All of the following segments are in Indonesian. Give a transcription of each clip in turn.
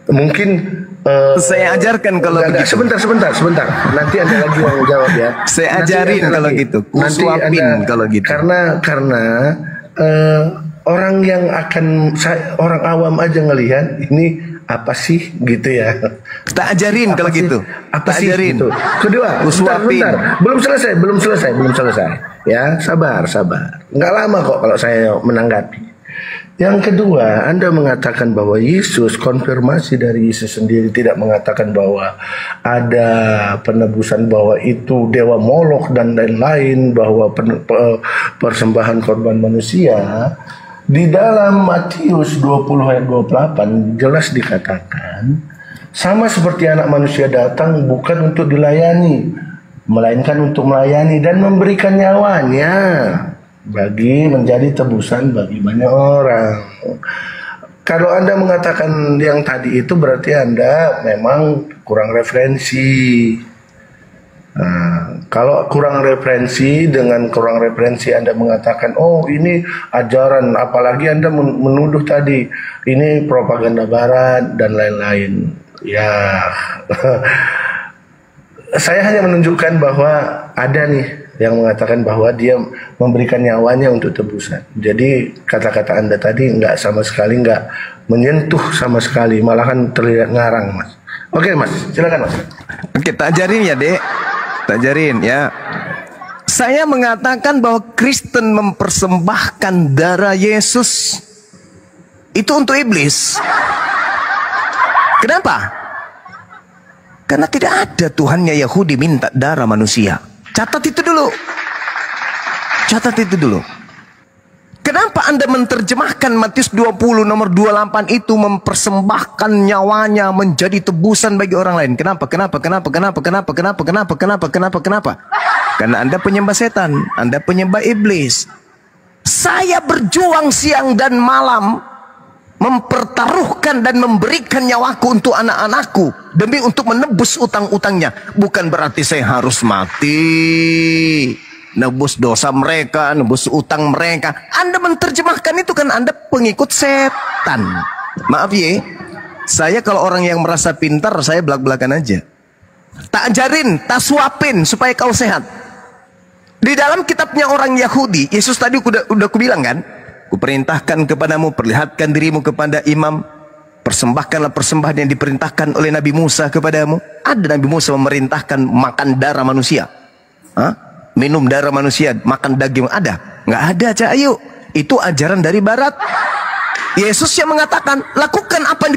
Mungkin saya ajarkan kalau begitu. Sebentar. Nanti Anda lagi yang jawab ya. Saya ajarin kalau gitu. Kusuapin kalau gitu. Karena orang yang orang awam aja ngelihat ini apa sih gitu ya. Kita ajarin kalau gitu. Apa sih gitu. Kedua, bentar. Belum selesai. Ya, sabar. Nggak lama kok kalau saya menanggapi. Yang kedua, Anda mengatakan bahwa Yesus, konfirmasi dari Yesus sendiri tidak mengatakan bahwa ada penebusan, bahwa itu dewa Molok dan lain-lain, bahwa persembahan korban manusia. Di dalam Matius 20 ayat 28 jelas dikatakan, sama seperti anak manusia datang bukan untuk dilayani, melainkan untuk melayani dan memberikan nyawanya bagi menjadi tebusan bagi banyak orang. Kalau Anda mengatakan yang tadi itu berarti Anda memang kurang referensi. Kalau kurang referensi, dengan kurang referensi Anda mengatakan, oh ini ajaran, apalagi Anda menuduh tadi ini propaganda barat dan lain-lain. Ya, saya hanya menunjukkan bahwa ada nih yang mengatakan bahwa dia memberikan nyawanya untuk tebusan. Jadi kata-kata Anda tadi sama sekali nggak menyentuh sama sekali, malahan terlihat ngarang, Mas. Oke, Mas, silakan, Mas. Kita ajarin ya, Dek. Kita ajarin ya. Saya mengatakan bahwa Kristen mempersembahkan darah Yesus itu untuk iblis. Kenapa? Karena tidak ada Tuhannya Yahudi minta darah manusia. Catat itu dulu. Kenapa Anda menerjemahkan Matius 20 nomor 28 itu mempersembahkan nyawanya menjadi tebusan bagi orang lain? Kenapa? Karena Anda penyembah setan, Anda penyembah iblis. Saya berjuang siang dan malam mempertaruhkan dan memberikan nyawaku untuk anak-anakku demi untuk menebus utang-utangnya. Bukan berarti saya harus mati, nebus dosa mereka, nebus utang mereka. Anda menerjemahkan itu kan Anda pengikut setan. Maaf ya, saya kalau orang yang merasa pintar, saya belak-belakan aja. Tak ajarin, tak suapin supaya kau sehat. Di dalam kitabnya orang Yahudi, Yesus tadi udah kubilang kan, kuperintahkan kepadamu, perlihatkan dirimu kepada imam, persembahkanlah persembahan yang diperintahkan oleh Nabi Musa kepadamu. Ada Nabi Musa memerintahkan makan darah manusia, minum darah manusia, makan daging? Ada? Nggak ada, Cahayu. Itu ajaran dari barat. Yesus yang mengatakan, lakukan apa yang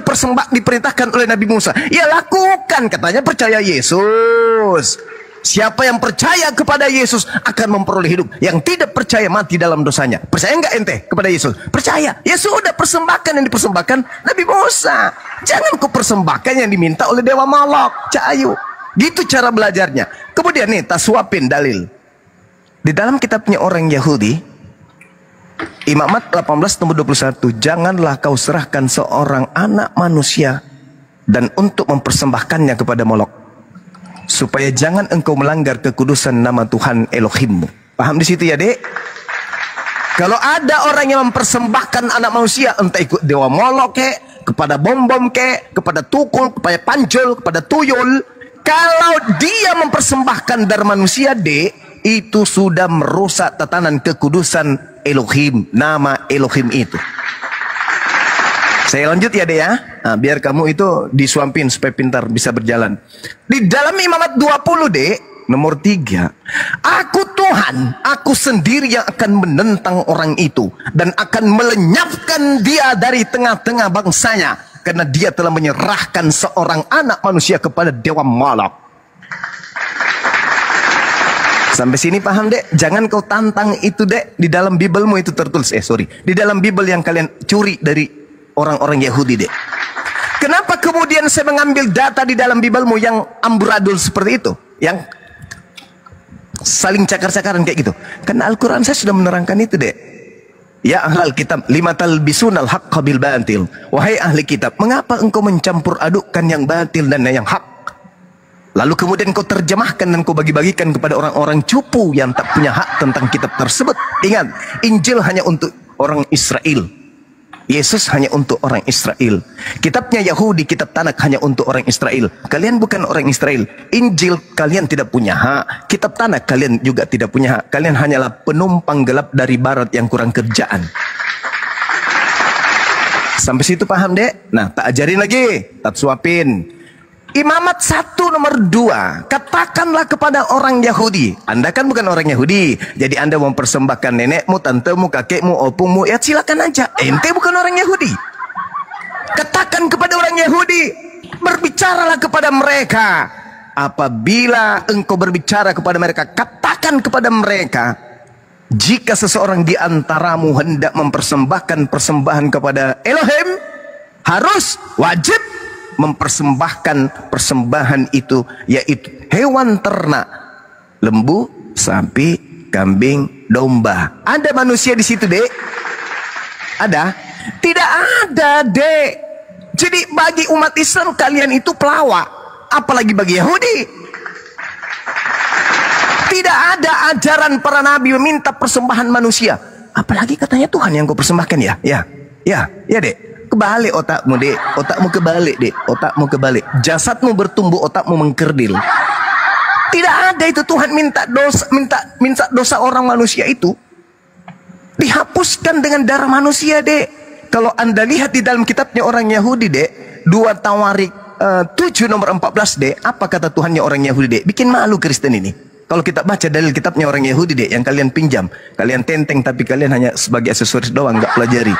diperintahkan oleh Nabi Musa. Ya lakukan, katanya percaya Yesus. Siapa yang percaya kepada Yesus akan memperoleh hidup. Yang tidak percaya mati dalam dosanya. Percaya nggak ente kepada Yesus? Percaya. Ya sudah, persembahkan yang dipersembahkan Nabi Musa. Jangan kau persembahkan yang diminta oleh Dewa Molok, Cahayu. Gitu cara belajarnya. Kemudian nih, tak suapin dalil. Di dalam kitabnya orang Yahudi, Imamat 18 nomor 21, janganlah kau serahkan seorang anak manusia dan untuk mempersembahkannya kepada Molok, supaya jangan engkau melanggar kekudusan nama Tuhan Elohimmu. Paham di situ ya, Dek? Kalau ada orang yang mempersembahkan anak manusia, entah ikut Dewa Molok kek, kepada bom-bom kek, kepada tukul, kepada panjol, kepada tuyul, kalau dia mempersembahkan darah manusia, Dek, itu sudah merusak tatanan kekudusan Elohim, nama Elohim itu. Saya lanjut ya, Dek ya. Nah, biar kamu itu disuampin supaya pintar bisa berjalan. Di dalam Imamat 20, Dek, nomor 3. Aku Tuhan, aku sendiri yang akan menentang orang itu dan akan melenyapkan dia dari tengah-tengah bangsanya, karena dia telah menyerahkan seorang anak manusia kepada Dewa Molok. Sampai sini paham, Dek? Jangan kau tantang itu, Dek. Di dalam Bibelmu itu tertulis. Di dalam Bibel yang kalian curi dari orang-orang Yahudi, Dek. Kenapa kemudian saya mengambil data di dalam Bibelmu yang amburadul seperti itu? Yang saling cakar-cakaran kayak gitu. Karena Al-Quran saya sudah menerangkan itu, Dek. Ya ahlal kitab, lima talbisunal haqqa bil batil. Wahai ahli kitab, mengapa engkau mencampur adukkan yang batil dan yang hak? Lalu kemudian kau terjemahkan dan kau bagi-bagikan kepada orang-orang cupu yang tak punya hak tentang kitab tersebut. Ingat, Injil hanya untuk orang Israel. Yesus hanya untuk orang Israel. Kitabnya Yahudi, kitab Tanak hanya untuk orang Israel. Kalian bukan orang Israel. Injil kalian tidak punya hak. Kitab Tanak kalian juga tidak punya hak. Kalian hanyalah penumpang gelap dari barat yang kurang kerjaan. Sampai situ paham, Dek? Nah, tak ajarin lagi. Tak suapin. Imamat 1 nomor 2. Katakanlah kepada orang Yahudi. Anda kan bukan orang Yahudi. Jadi Anda mempersembahkan nenekmu, tantemu, kakekmu, opungmu. Ya silakan aja. Ente bukan orang Yahudi. Katakan kepada orang Yahudi. Berbicaralah kepada mereka. Apabila engkau berbicara kepada mereka, katakan kepada mereka. Jika seseorang di antaramu hendak mempersembahkan persembahan kepada Elohim, harus wajib mempersembahkan persembahan itu, yaitu hewan ternak, lembu, sapi, kambing, domba. Ada manusia di situ, Dek? Ada? Tidak ada, Dek. Jadi bagi umat Islam kalian itu pelawak, apalagi bagi Yahudi. Tidak ada ajaran para nabi meminta persembahan manusia, apalagi katanya Tuhan yang kau persembahkan, ya, Dek. Kebalik otakmu, Dek. Otakmu kebalik, Dek. Otakmu kebalik. Jasadmu bertumbuh, otakmu mengkerdil. Tidak ada itu. Tuhan minta dosa orang manusia itu dihapuskan dengan darah manusia, Dek. Kalau Anda lihat di dalam kitabnya orang Yahudi, Dek, 2 Tawarik 7 nomor 14, Dek, apa kata Tuhannya orang Yahudi, Dek? Bikin malu Kristen ini. Kalau kita baca dalil kitabnya orang Yahudi, Dek, yang kalian pinjam, kalian tenteng tapi kalian hanya sebagai aksesoris doang, nggak pelajari.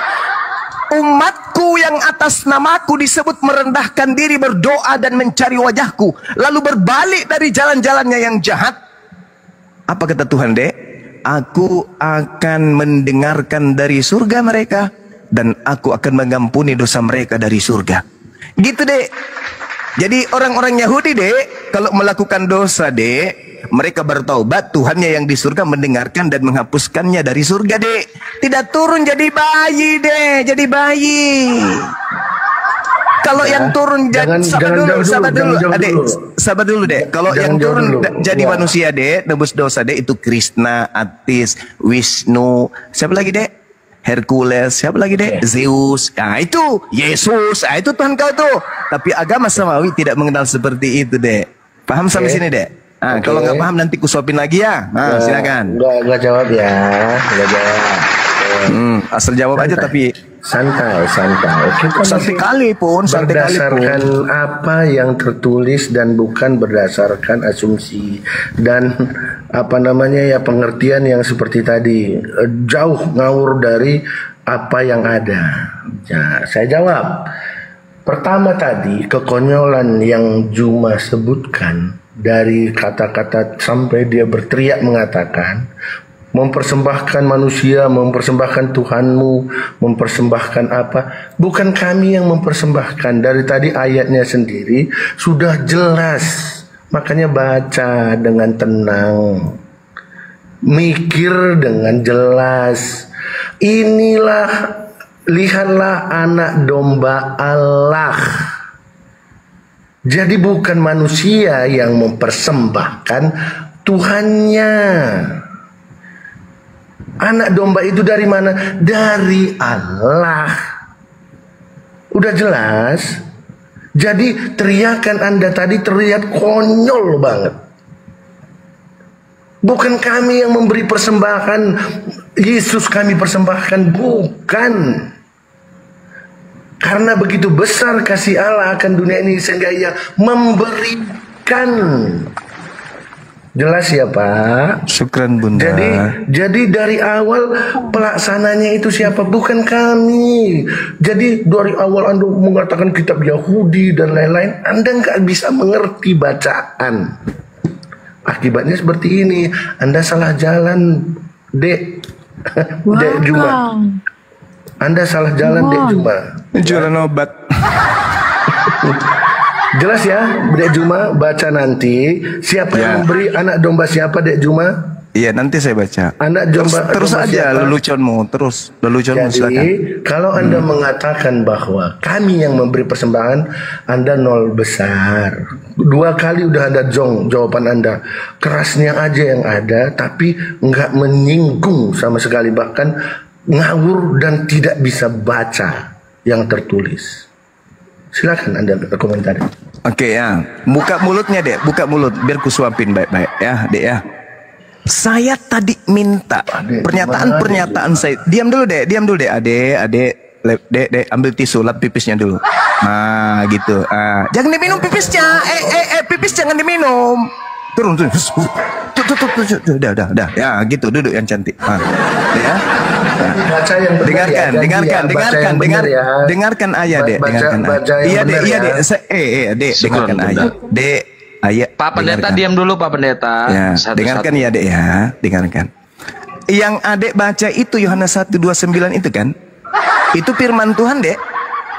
Umatku yang atas namaku disebut merendahkan diri, berdoa dan mencari wajahku, lalu berbalik dari jalan-jalannya yang jahat. Apa kata Tuhan, Dek? Aku akan mendengarkan dari surga mereka, dan aku akan mengampuni dosa mereka dari surga. Gitu, Dek. Jadi orang-orang Yahudi, Dek, kalau melakukan dosa, Dek, mereka bertaubat, Tuhannya yang di surga mendengarkan dan menghapuskannya dari surga, Dek. Tidak turun jadi bayi, Dek. Jadi bayi. Kalau yang turun jadi sabar dulu, Dek. Kalau yang turun jadi manusia, Dek, nebus dosa, Dek, itu Krishna, Atis, Wisnu, siapa lagi, Dek? Hercules, siapa lagi, Dek? Zeus. Nah, itu Yesus. Nah, itu Tuhan kau tuh. Tapi agama samawi tidak mengenal seperti itu, Dek. Paham sampai sini, Dek? Nah, kalau nggak paham nanti kusuapin lagi ya. Nah, silakan. Nggak jawab ya. Nggak jawab. Asal jawab aja tapi santai. Santai kali pun. Berdasarkan apa yang tertulis dan bukan berdasarkan asumsi dan pengertian yang seperti tadi, jauh ngawur dari apa yang ada. Ya, saya jawab. Pertama tadi, kekonyolan yang Juma sebutkan, dari kata-kata sampai dia berteriak mengatakan mempersembahkan manusia, mempersembahkan Tuhanmu, mempersembahkan apa? Bukan kami yang mempersembahkan. Dari tadi ayatnya sendiri sudah jelas. Makanya baca dengan tenang, mikir dengan jelas. Lihatlah anak domba Allah. Jadi bukan manusia yang mempersembahkan Tuhannya. Anak domba itu dari mana? Dari Allah. Udah jelas. Jadi teriakan Anda tadi terlihat konyol banget. Bukan kami yang memberi persembahan, Yesus kami persembahkan, bukan. Karena begitu besar kasih Allah akan dunia ini sehingga Ia memberikan. Jelas ya, Pak? Syukran, Bunda. Jadi dari awal pelaksananya itu siapa? Bukan kami. Jadi dari awal Anda mengatakan kitab Yahudi dan lain-lain, Anda nggak bisa mengerti bacaan. Akibatnya seperti ini. Anda salah jalan, Dek. Dek Juma. Anda salah jalan, Dek Juma. Jualan obat. Jelas ya, Dek Juma, baca nanti. Siapa yang memberi anak domba siapa, Dek Juma? Iya, nanti saya baca. Anak domba terus aja leluconmu, leluconmu silakan. Jadi, kalau Anda mengatakan bahwa kami yang memberi persembahan, Anda nol besar. 2 kali udah Anda jawaban Anda. Kerasnya aja yang ada, tapi nggak menyinggung sama sekali. Bahkan ngawur dan tidak bisa baca yang tertulis. Silakan Anda komentari. Oke ya, buka mulutnya dek, buka mulut biar ku suapin baik-baik ya dek ya. Saya tadi minta pernyataan saya. Diam dulu dek, adek. Dek, ambil tisu, lap pipisnya dulu. Nah, gitu. Jangan diminum pipisnya. Pipis jangan diminum. Turun. Tuh. Udah. Ya, gitu, duduk yang cantik. Ya. Dengarkan ayah, Dek. Iya, Dek. Dek, dengarkan ayah. Dek, ayah. Pak Pendeta diam dulu, Pak Pendeta. Ya, dengarkan ya, Dek ya. Dengarkan. Yang Adek baca itu Yohanes 1:29 itu kan? Itu firman Tuhan, Dek.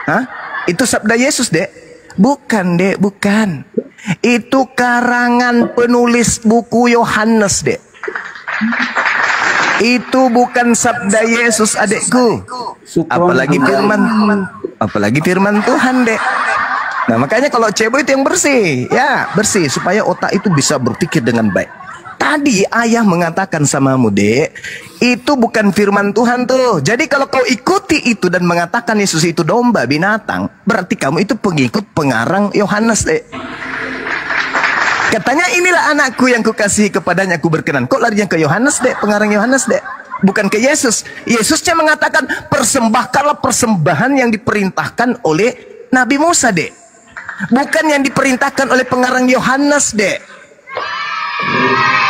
Hah? Itu sabda Yesus, Dek. Bukan, Dek, bukan. Itu karangan penulis buku Yohanes, Dek. Itu bukan sabda Yesus, adekku. Apalagi firman Tuhan, Dek. Nah, makanya kalau cebok itu yang bersih, ya, bersih supaya otak itu bisa berpikir dengan baik. Tadi ayah mengatakan samamu, Dek, itu bukan firman Tuhan tuh. Jadi kalau kau ikuti itu dan mengatakan Yesus itu domba, binatang, berarti kamu itu pengikut pengarang Yohanes, Dek. Katanya inilah anakku yang kukasihi, kepadanya aku berkenan. Kok larinya ke Yohanes, Dek, pengarang Yohanes, Dek? Bukan ke Yesus. Yesusnya mengatakan persembahkanlah persembahan yang diperintahkan oleh Nabi Musa, Dek. Bukan yang diperintahkan oleh pengarang Yohanes, Dek.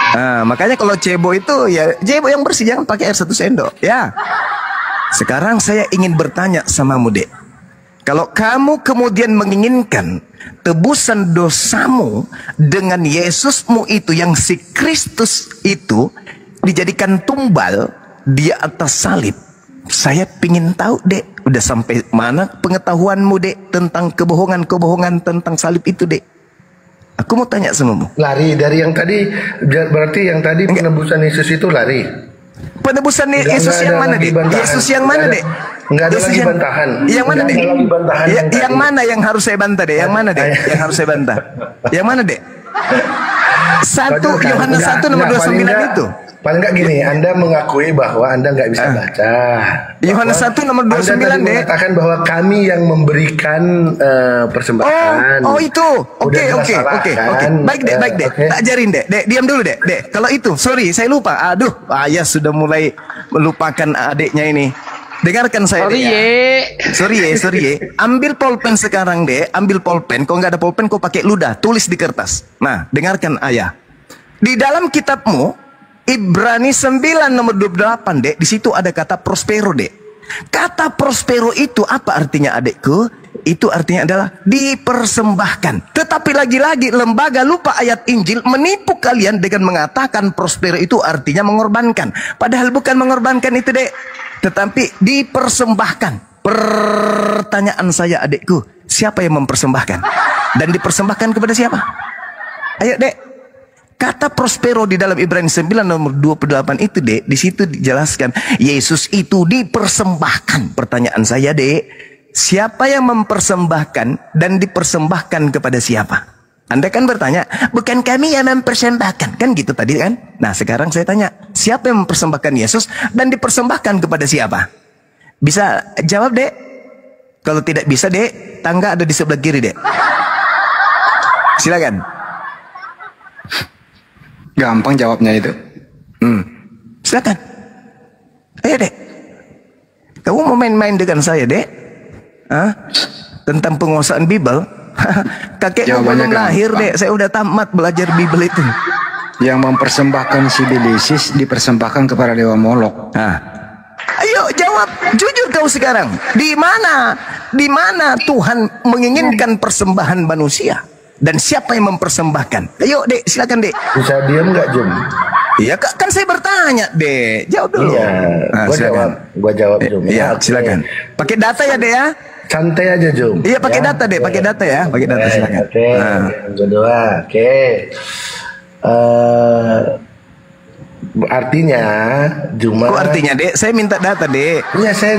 Nah, makanya kalau cebo itu ya cebo yang bersih, jangan pakai air 1 sendok ya. Sekarang saya ingin bertanya samamu, Dek. Kalau kamu kemudian menginginkan tebusan dosamu dengan Yesusmu itu, yang si Kristus itu dijadikan tumbal di atas salib, saya pingin tahu, Dek, udah sampai mana pengetahuanmu, Dek, tentang kebohongan tentang salib itu, Dek? Aku mau tanya samamu. Lari dari yang tadi, berarti yang tadi penebusan Yesus itu lari. Penebusan Yesus yang mana, Dek? Yesus yang mana, Dek? Enggak ada lagi bantahan. Yang mana, Dek? Yang mana yang harus saya bantah, Dek? Yang mana, Dek? Yang harus saya bantah? Yang mana, Dek? Yohanes 1 nomor 29 itu. Paling enggak gini, Anda mengakui bahwa Anda nggak bisa baca. Yohanes 1 nomor 29, Anda Dek. mengatakan bahwa kami yang memberikan persembahan. Oh itu. Oke. Baik, Dek. Tak ajarin, Dek. Dek, diam dulu, Dek. Dek, kalau itu, sorry, saya lupa. Aduh, ayah sudah mulai melupakan adiknya ini. Dengarkan saya, Dek. Sorry ye. Ambil pulpen sekarang, Dek. Ambil pulpen. Kalau nggak ada pulpen, kau pakai ludah. Tulis di kertas. Nah, dengarkan ayah. Di dalam kitabmu Ibrani 9 nomor 28, Dek, di situ ada kata prospero, Dek. Kata prospero itu apa artinya, adekku? Itu artinya adalah dipersembahkan. Tetapi lagi-lagi lembaga lupa ayat Injil menipu kalian dengan mengatakan prospero itu artinya mengorbankan. Padahal bukan mengorbankan itu, Dek, tetapi dipersembahkan. Pertanyaan saya, adekku, siapa yang mempersembahkan? Dan dipersembahkan kepada siapa? Ayo, Dek. Kata prospero di dalam Ibrani 9 nomor 28 itu, Dek, di situ dijelaskan Yesus itu dipersembahkan. Pertanyaan saya, Dek, siapa yang mempersembahkan dan dipersembahkan kepada siapa? Anda kan bertanya, bukan kami yang mempersembahkan, kan gitu tadi kan? Nah, sekarang saya tanya, siapa yang mempersembahkan Yesus dan dipersembahkan kepada siapa? Bisa jawab, Dek? Kalau tidak bisa, Dek, tangga ada di sebelah kiri, Dek. Silakan. Gampang jawabnya itu. Silakan. Ayo, Dek. Kamu mau main-main dengan saya, Dek? Tentang penguasaan Bible? Kakekmu belum lahir, Dek. Saya udah tamat belajar Bible itu. Yang mempersembahkan si Bilisis dipersembahkan kepada Dewa Molok. Ayo jawab, jujur kau sekarang. Di mana Tuhan menginginkan persembahan manusia? Dan siapa yang mempersembahkan? Ayo, Dek, silakan, Dek. Bisa diam nggak, Jum? Iya, kan saya bertanya, Dek. Jawab dulu. Iya, gua jawab, Jum. Iya, silakan. Pakai data ya, Dek ya. Santai aja, Jum. Iya, pakai data, Dek. Pakai data ya. Pakai data, silakan. Oke. Yang kedua, oke. Artinya cuma. Kok artinya, Dek? Saya minta data, Dek. Ya saya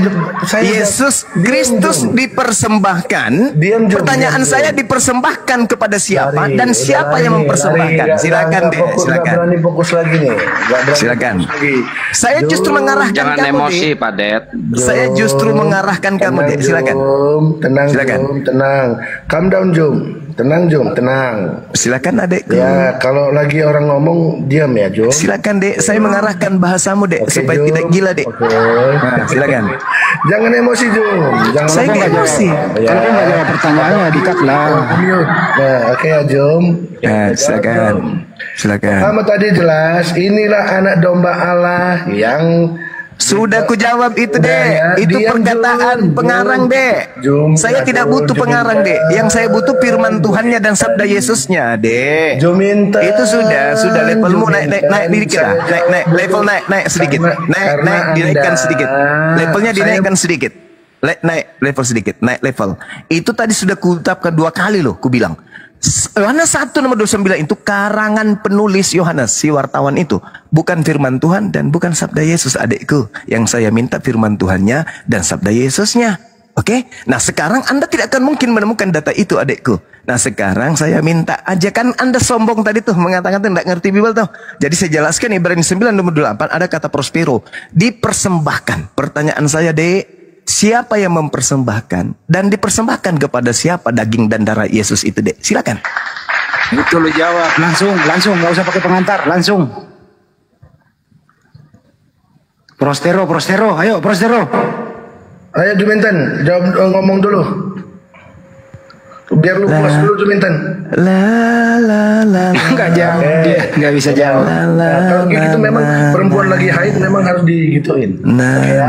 Yesus Kristus dipersembahkan. Diam, Jom. Pertanyaan Diam, saya dipersembahkan kepada siapa dan siapa yang Lari. mempersembahkan? Silakan, Dek. Nggak Silakan. berani fokus lagi nih. Nggak berani Silakan. fokus lagi. Saya justru mengarahkan Jangan kamu, emosi, Dek. Pak Det. Saya justru mengarahkan kamu, Dek. Silakan. Tenang, Silakan. Jom, tenang. Calm down, Jom. Tenang, Jom, tenang. Silakan, Adekku. Ya, kalau lagi orang ngomong diam ya, Jom. Silakan, Dek. Saya mengarahkan bahasamu, Dek, Oke, supaya Jom. tidak gila, Dek. Oke. Nah, silakan. Jangan emosi, Jom. Jangan Saya nggak emosi. Kalau nggak jawab pertanyaannya dikat lah. Mute. Nah, oke ya, Jom. Nah, silakan. Silakan. Kamu tadi jelas, inilah anak domba Allah yang Sudah ku jawab itu, Udah, Dek. ya. Itu Diam, perkataan Jom. pengarang, Dek. Jom. Saya tidak Aduh, butuh Jom. pengarang, Dek. Yang saya butuh firman Tuhannya dan sabda Yesusnya, Dek. Juminten. Itu sudah levelmu naik dikit lah. Juminten. Level naik sedikit. Karena Dinaikkan Anda- sedikit. Levelnya Saya- dinaikkan sedikit. Naik level sedikit, naik level. Itu tadi sudah kuucapkan 2 kali loh, ku bilang. Yohanes 1 nomor 29 itu karangan penulis Yohanes, si wartawan itu. Bukan firman Tuhan dan bukan sabda Yesus, adikku. Yang saya minta firman Tuhannya dan sabda Yesusnya. Oke? Nah sekarang Anda tidak akan mungkin menemukan data itu, adikku. Nah sekarang saya minta aja, kan Anda sombong tadi tuh, mengatakan tuh tidak ngerti Bible tuh. Jadi saya jelaskan Ibrani 9 nomor 8 ada kata prospero. Dipersembahkan. Pertanyaan saya, Dek. Siapa yang mempersembahkan dan dipersembahkan kepada siapa daging dan darah Yesus itu, Dek? Silakan. Itu lo jawab langsung, nggak usah pakai pengantar, langsung. Prostero, ayo Prostero. Ayo Juminten, jawab, ngomong dulu. Biar lu puas dulu Juminten. Nggak jawab, dia nggak bisa jawab. Nah, kalau gitu memang perempuan lagi haid memang harus digituin. Oke ya?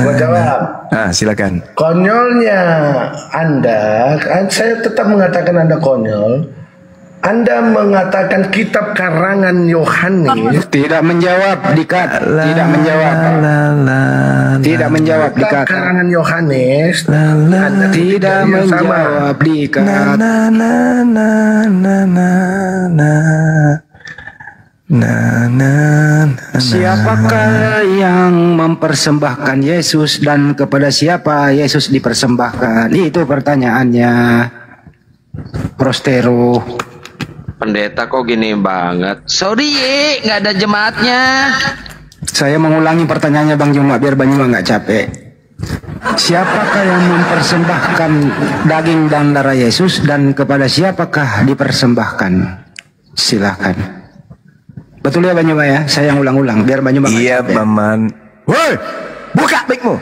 Gua jawab. Ah, silakan. Konyolnya Anda, saya tetap mengatakan Anda konyol. Anda mengatakan kitab karangan Yohanes. Tidak menjawab, dikat. Tidak menjawab. Tidak menjawab, Kitab dikat. karangan Yohanes. Anda Tidak yang sama. menjawab, dikat. Siapakah yang mempersembahkan Yesus dan kepada siapa Yesus dipersembahkan? Itu pertanyaannya. Prostero. Pendeta kok gini banget. Sorry, Ye, nggak ada jemaatnya. Saya mengulangi pertanyaannya Bang Juma biar Bang Juma nggak capek. Siapakah yang mempersembahkan daging dan darah Yesus dan kepada siapakah dipersembahkan? Silakan. Betul ya Bang Juma ya? Saya yang ulang-ulang biar Bang Juma nggak Iya, capek. Paman. Woi, buka mic-mu.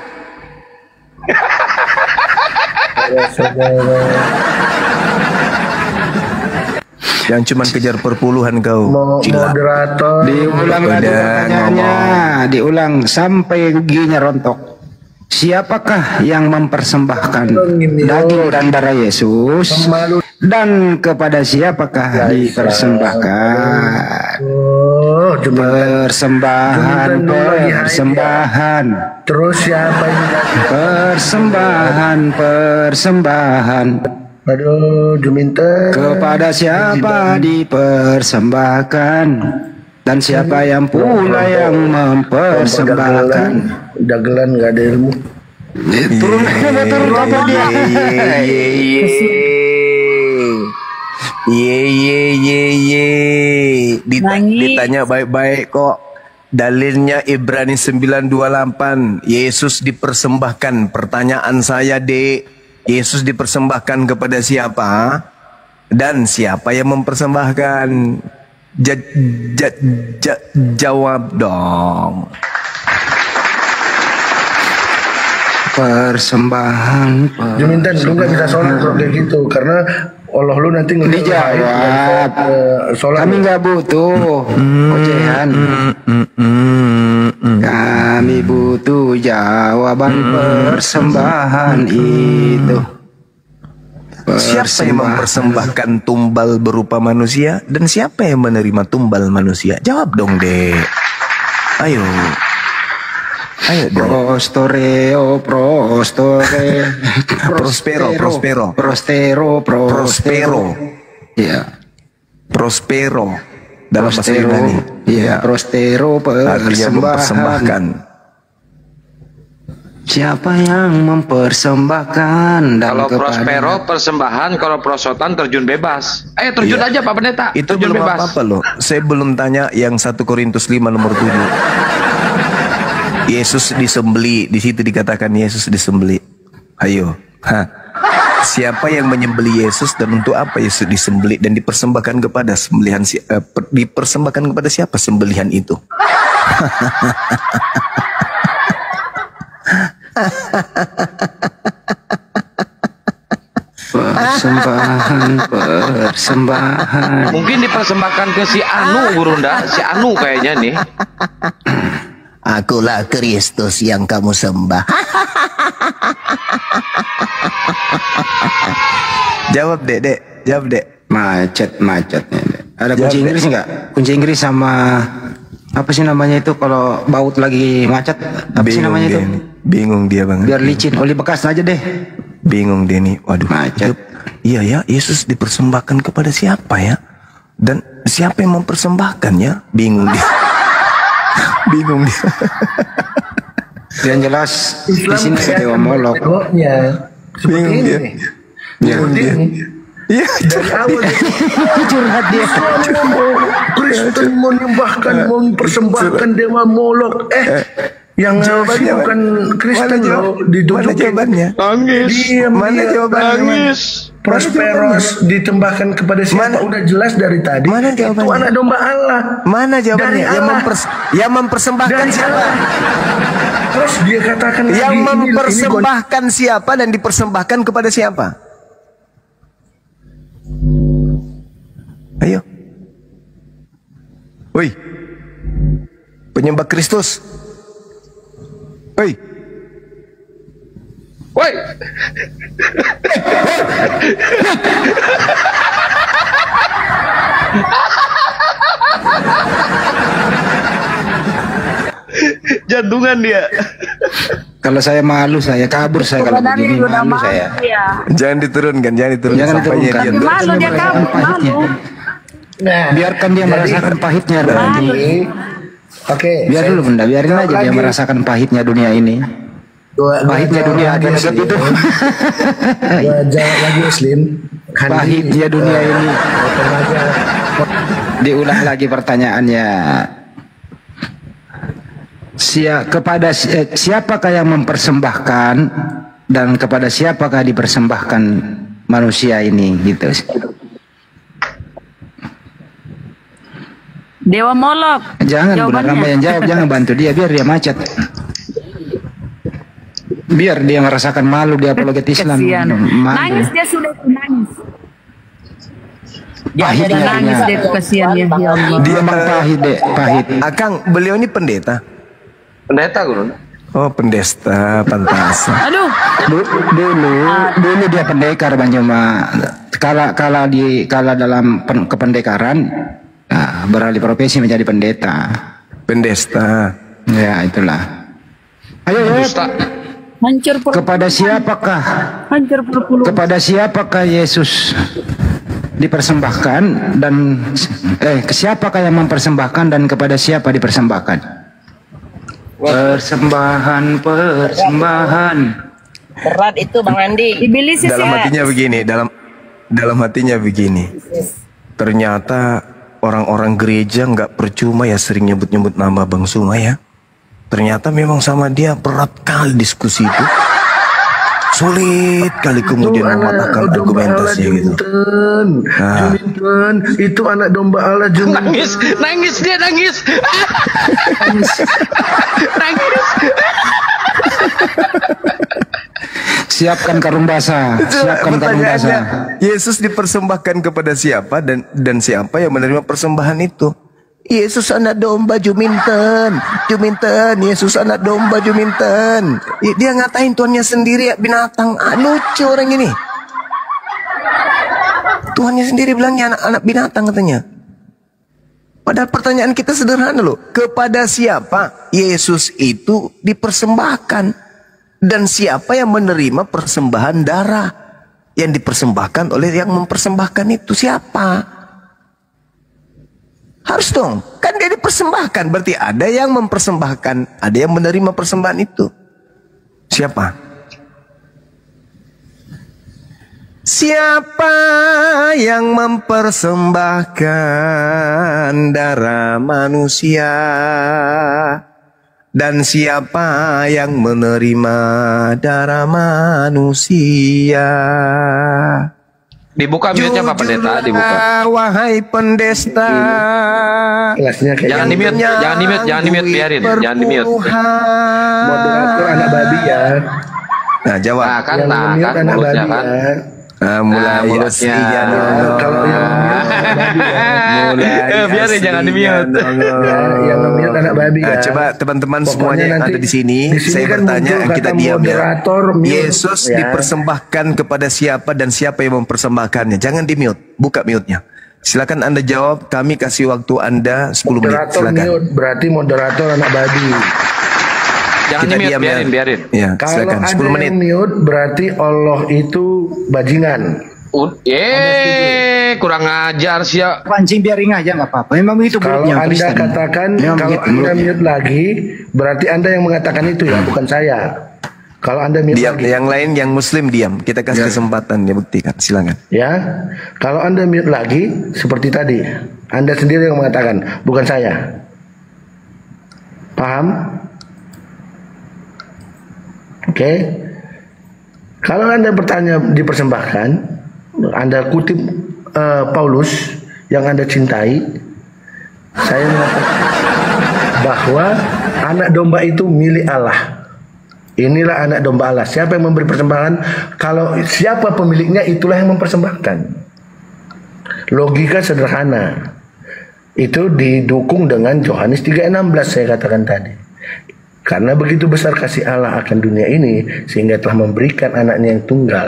Yang cuman kejar perpuluhan kau. Cilap. Moderator. Diulang lagi Udah pertanyaannya, diulang sampai giginya rontok. Siapakah yang mempersembahkan daging dan darah Yesus dan kepada siapakah dipersembahkan? Oh, Juminten. Persembahan, Juminten dulu lagi haid, persembahan, Terus siapa yang persembahan. Aduh, Juminten. Kepada siapa dipersembahkan dan siapa yang pula yang mempersembahkan? Dagelan nggak ada ilmu. Turun apa dia? Ditanya baik-baik kok. Dalilnya Ibrani 9:28. Yesus dipersembahkan. Pertanyaan saya, Dek. Yesus dipersembahkan kepada siapa? Dan siapa yang mempersembahkan? Jawab dong. Persembahan. Juminten, lu nggak bisa sholat kalau kayak gitu karena Allah lu nanti Dijawab. sholat. Kami nggak butuh ocehan. Kami butuh jawaban persembahan itu. Siapa yang mempersembahkan tumbal berupa manusia dan siapa yang menerima tumbal manusia? Jawab dong, Dek. Ayo. Ayo dong. Prospero. Ya. Prospero. dalam bahasa Yunani. Iya, prostero, Artinya mempersembahkan. Siapa yang mempersembahkan dan Kalau kepada prospero persembahan, kalau prosotan terjun bebas. Terjun Iya. aja Pak Pendeta. Itu terjun belum bebas. apa-apa loh. Saya belum tanya yang 1 Korintus 5 nomor 7. Yesus disembeli, di situ dikatakan Yesus disembeli. Ayo. Siapa yang menyembeli Yesus dan untuk apa Yesus disembeli dan dipersembahkan kepada dipersembahkan kepada siapa sembelihan itu? persembahan. Mungkin dipersembahkan ke si Anu, Gurunda. Si Anu kayaknya nih. Akulah Kristus yang kamu sembah. Jawab Dek. Jawab Dek. Macetnya. Ada Jawab, kunci Dek. Inggris nggak? Kunci Inggris sama apa sih namanya itu kalau baut lagi macet? Apa sih namanya itu? Bingung dia banget. Biar licin, oli bekas aja deh. Bingung dia nih. Waduh. Macet. Iya ya, Yesus dipersembahkan kepada siapa ya? Dan siapa yang mempersembahkannya? Bingung dia. Bingung dia. Yang jelas di sini ada Dewa Molok. Bingung dia. Bingung dia. Iya, Dari awal Curhat dia. Kristen menyembahkan, mempersembahkan Dewa Molok. Yang ngasih bukan Kristen loh, mana ditunjukin. jawabannya? Nangis. Mana jawabannya? Nangis. Prosperos ditembahkan kepada siapa? Udah jelas dari tadi. Mana Itu jawabannya? anak domba Allah. Mana jawabannya? Dari Yang, Allah. yang mempersembahkan Dari siapa? Allah. Terus dia katakan lagi, Yang ini mempersembahkan siapa dan dipersembahkan kepada siapa? Ayo. Woi. Penyembah Kristus. Woi. Woi. Jantungan dia. Kalau saya malu, saya kabur saya kalau Sebenarnya begini udah malu saya. ya. Jangan diturunkan, jangan diturunkan. Jangan sampainya diturunkan. dia. Tapi malu dia kabur, Pahitnya. malu. Nah, Biarkan dia merasakan pahitnya. jadi, oke. Biar saya dulu bunda, biarin jawab aja dia lagi. merasakan pahitnya dunia ini. Gua Pahitnya jawab dunia lagi, akhirat itu. Gua jawab lagi Muslim. Pahitnya dunia ini. Potong aja. Diulang lagi pertanyaannya. Siapakah yang mempersembahkan dan kepada siapakah dipersembahkan manusia ini gitu. Dewa Molok. Jangan Bunda Jawabannya. Rama yang jawab, jangan bantu dia biar dia macet. Biar dia merasakan malu di apologet Islam. Kesian. Malu. Nangis dia sudah nangis. Pahitnya Nangis artinya. dia kesian ya, ya Allah. Dia memang pahit deh, pahit. Akang, beliau ini pendeta. Pendeta, Gurunda. Oh, pendesta, pantas. Aduh. Dulu dia pendekar Bang Joma. Kala dalam kependekaran, nah, beralih profesi menjadi pendeta. Pendesta. Ya itulah. Ayo, Dusta. Hancur kepada siapakah? hancur puluh. Kepada siapakah Yesus dipersembahkan dan ke siapakah yang mempersembahkan dan kepada siapa dipersembahkan? Persembahan. Berat itu Bang Andi. Iblis sih. Dalam hatinya begini, dalam hatinya begini. Ternyata orang-orang gereja nggak percuma ya sering nyebut-nyebut nama Bang Suma ya. Ternyata memang sama dia berat kali diskusi itu. Sulit kali kemudian mematahkan argumentasinya gitu. Juminten, itu anak domba Allah Juminten. Nangis dia nangis. Nangis. Siapkan karung basah. Siapkan karung Pertanyaannya, basah. Yesus dipersembahkan kepada siapa dan siapa yang menerima persembahan itu? Yesus anak domba Juminten. Yesus anak domba Juminten. Dia ngatain tuannya sendiri ya binatang. Lucu orang ini. Tuannya sendiri bilangnya anak binatang katanya. Padahal pertanyaan kita sederhana loh. Kepada siapa Yesus itu dipersembahkan? Dan siapa yang menerima persembahan darah? Yang dipersembahkan oleh yang mempersembahkan itu siapa? Harus dong. Kan dia dipersembahkan. Berarti ada yang mempersembahkan. Ada yang menerima persembahan itu. Siapa? Siapa yang mempersembahkan darah manusia? Dan siapa yang menerima darah manusia? Dibuka mute-nya Pak Pendeta, dibuka. Wahai pendesta. Kelasnya kayak Jangan di mute, jangan di mute, biarin, jangan di mute. moderator anak babi ya. Nah, jawab. Nah, kan Yang nah, mute kan anak mulutnya babi kan. ya. Mulai mulutnya. iya dong. Kalau yang mute anak babi ya. Biarin, jangan di mute. Ya, yang mute anak babi ya. Coba teman-teman Pokoknya semuanya yang nanti ada di sini, saya kan bertanya, muncul kita kata diam ya. moderator mute, Yesus ya. dipersembahkan kepada siapa dan siapa yang mempersembahkannya? Jangan di mute, buka mute-nya. Silakan Anda jawab, kami kasih waktu Anda 10 menit. Moderator Silakan. mute berarti moderator anak babi. Jangan di Kita mute, diam ya. biarin. Ya, Kalau silakan ada 10 menit. yang mute berarti Allah itu bajingan. Kurang ajar sih ya. Pancing biarin aja nggak apa-apa. Memang itu Kalau mulutnya Anda Kristen. katakan, Memang kalau begitu Anda mulutnya. mute lagi, berarti Anda yang mengatakan itu ya, bukan saya. Kalau Anda mute Diam, lagi, yang lain yang Muslim diam. Kita kasih kesempatan dia buktikan. Silakan. ya. Kalau Anda mute lagi, seperti tadi, Anda sendiri yang mengatakan, bukan saya. Paham? Oke. Kalau Anda bertanya dipersembahkan, Anda kutip Paulus yang Anda cintai, saya mengatakan bahwa anak domba itu milik Allah. Inilah anak domba Allah. Siapa yang memberi persembahan? Kalau siapa pemiliknya, itulah yang mempersembahkan. Logika sederhana. Itu didukung dengan Yohanes 3:16 saya katakan tadi. Karena begitu besar kasih Allah akan dunia ini, sehingga telah memberikan anaknya yang tunggal,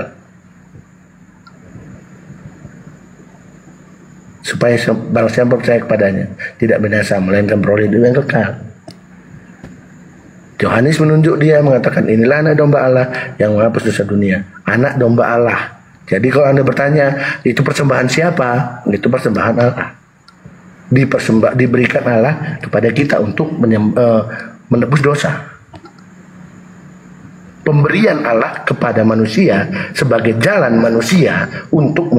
supaya barang siapa percaya kepadanya tidak binasa melainkan beroleh hidup yang kekal. Yohanes menunjuk dia, mengatakan inilah anak domba Allah yang menghapus dosa dunia. Anak domba Allah. Jadi kalau Anda bertanya itu persembahan siapa? Itu persembahan Allah. Diberikan Allah kepada kita untuk menebus dosa. Pemberian Allah kepada manusia sebagai jalan manusia untuk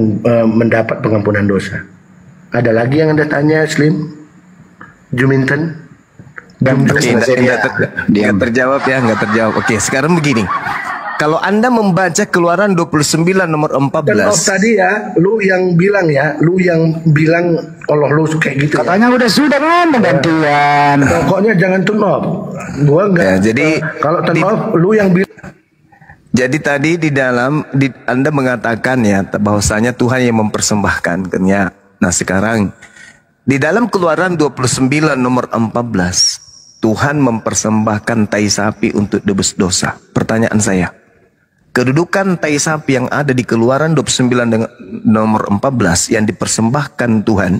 mendapat pengampunan dosa. Ada lagi yang Anda tanya, Slim? Juminten? Nggak terjawab ya, nggak terjawab. Oke, sekarang begini. Kalau Anda membaca Keluaran 29 nomor Dan 14. tadi ya, lu yang bilang Allah lu kayak gitu. Katanya sudah ngomong bantuan. Pokoknya jangan turn off. Gua enggak. Ya, jadi kalau turn off, lu yang bilang. Jadi tadi Anda mengatakan ya bahwasanya Tuhan yang mempersembahkan kan ya. Nah, sekarang di dalam Keluaran 29 nomor 14 Tuhan mempersembahkan tai sapi untuk tebus dosa. Pertanyaan saya, kedudukan tai sapi yang ada di Keluaran 29 nomor 14 yang dipersembahkan Tuhan,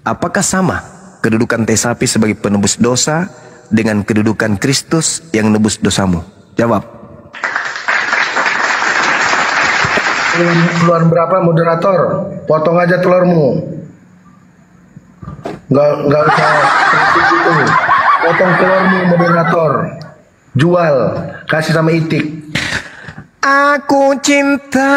apakah sama kedudukan tai sapi sebagai penebus dosa dengan kedudukan Kristus yang nebus dosamu? Jawab. Keluar berapa moderator? Potong aja telurmu. Nggak usah gitu. Potong telurmu moderator. Jual, kasih sama Itik. Aku cinta.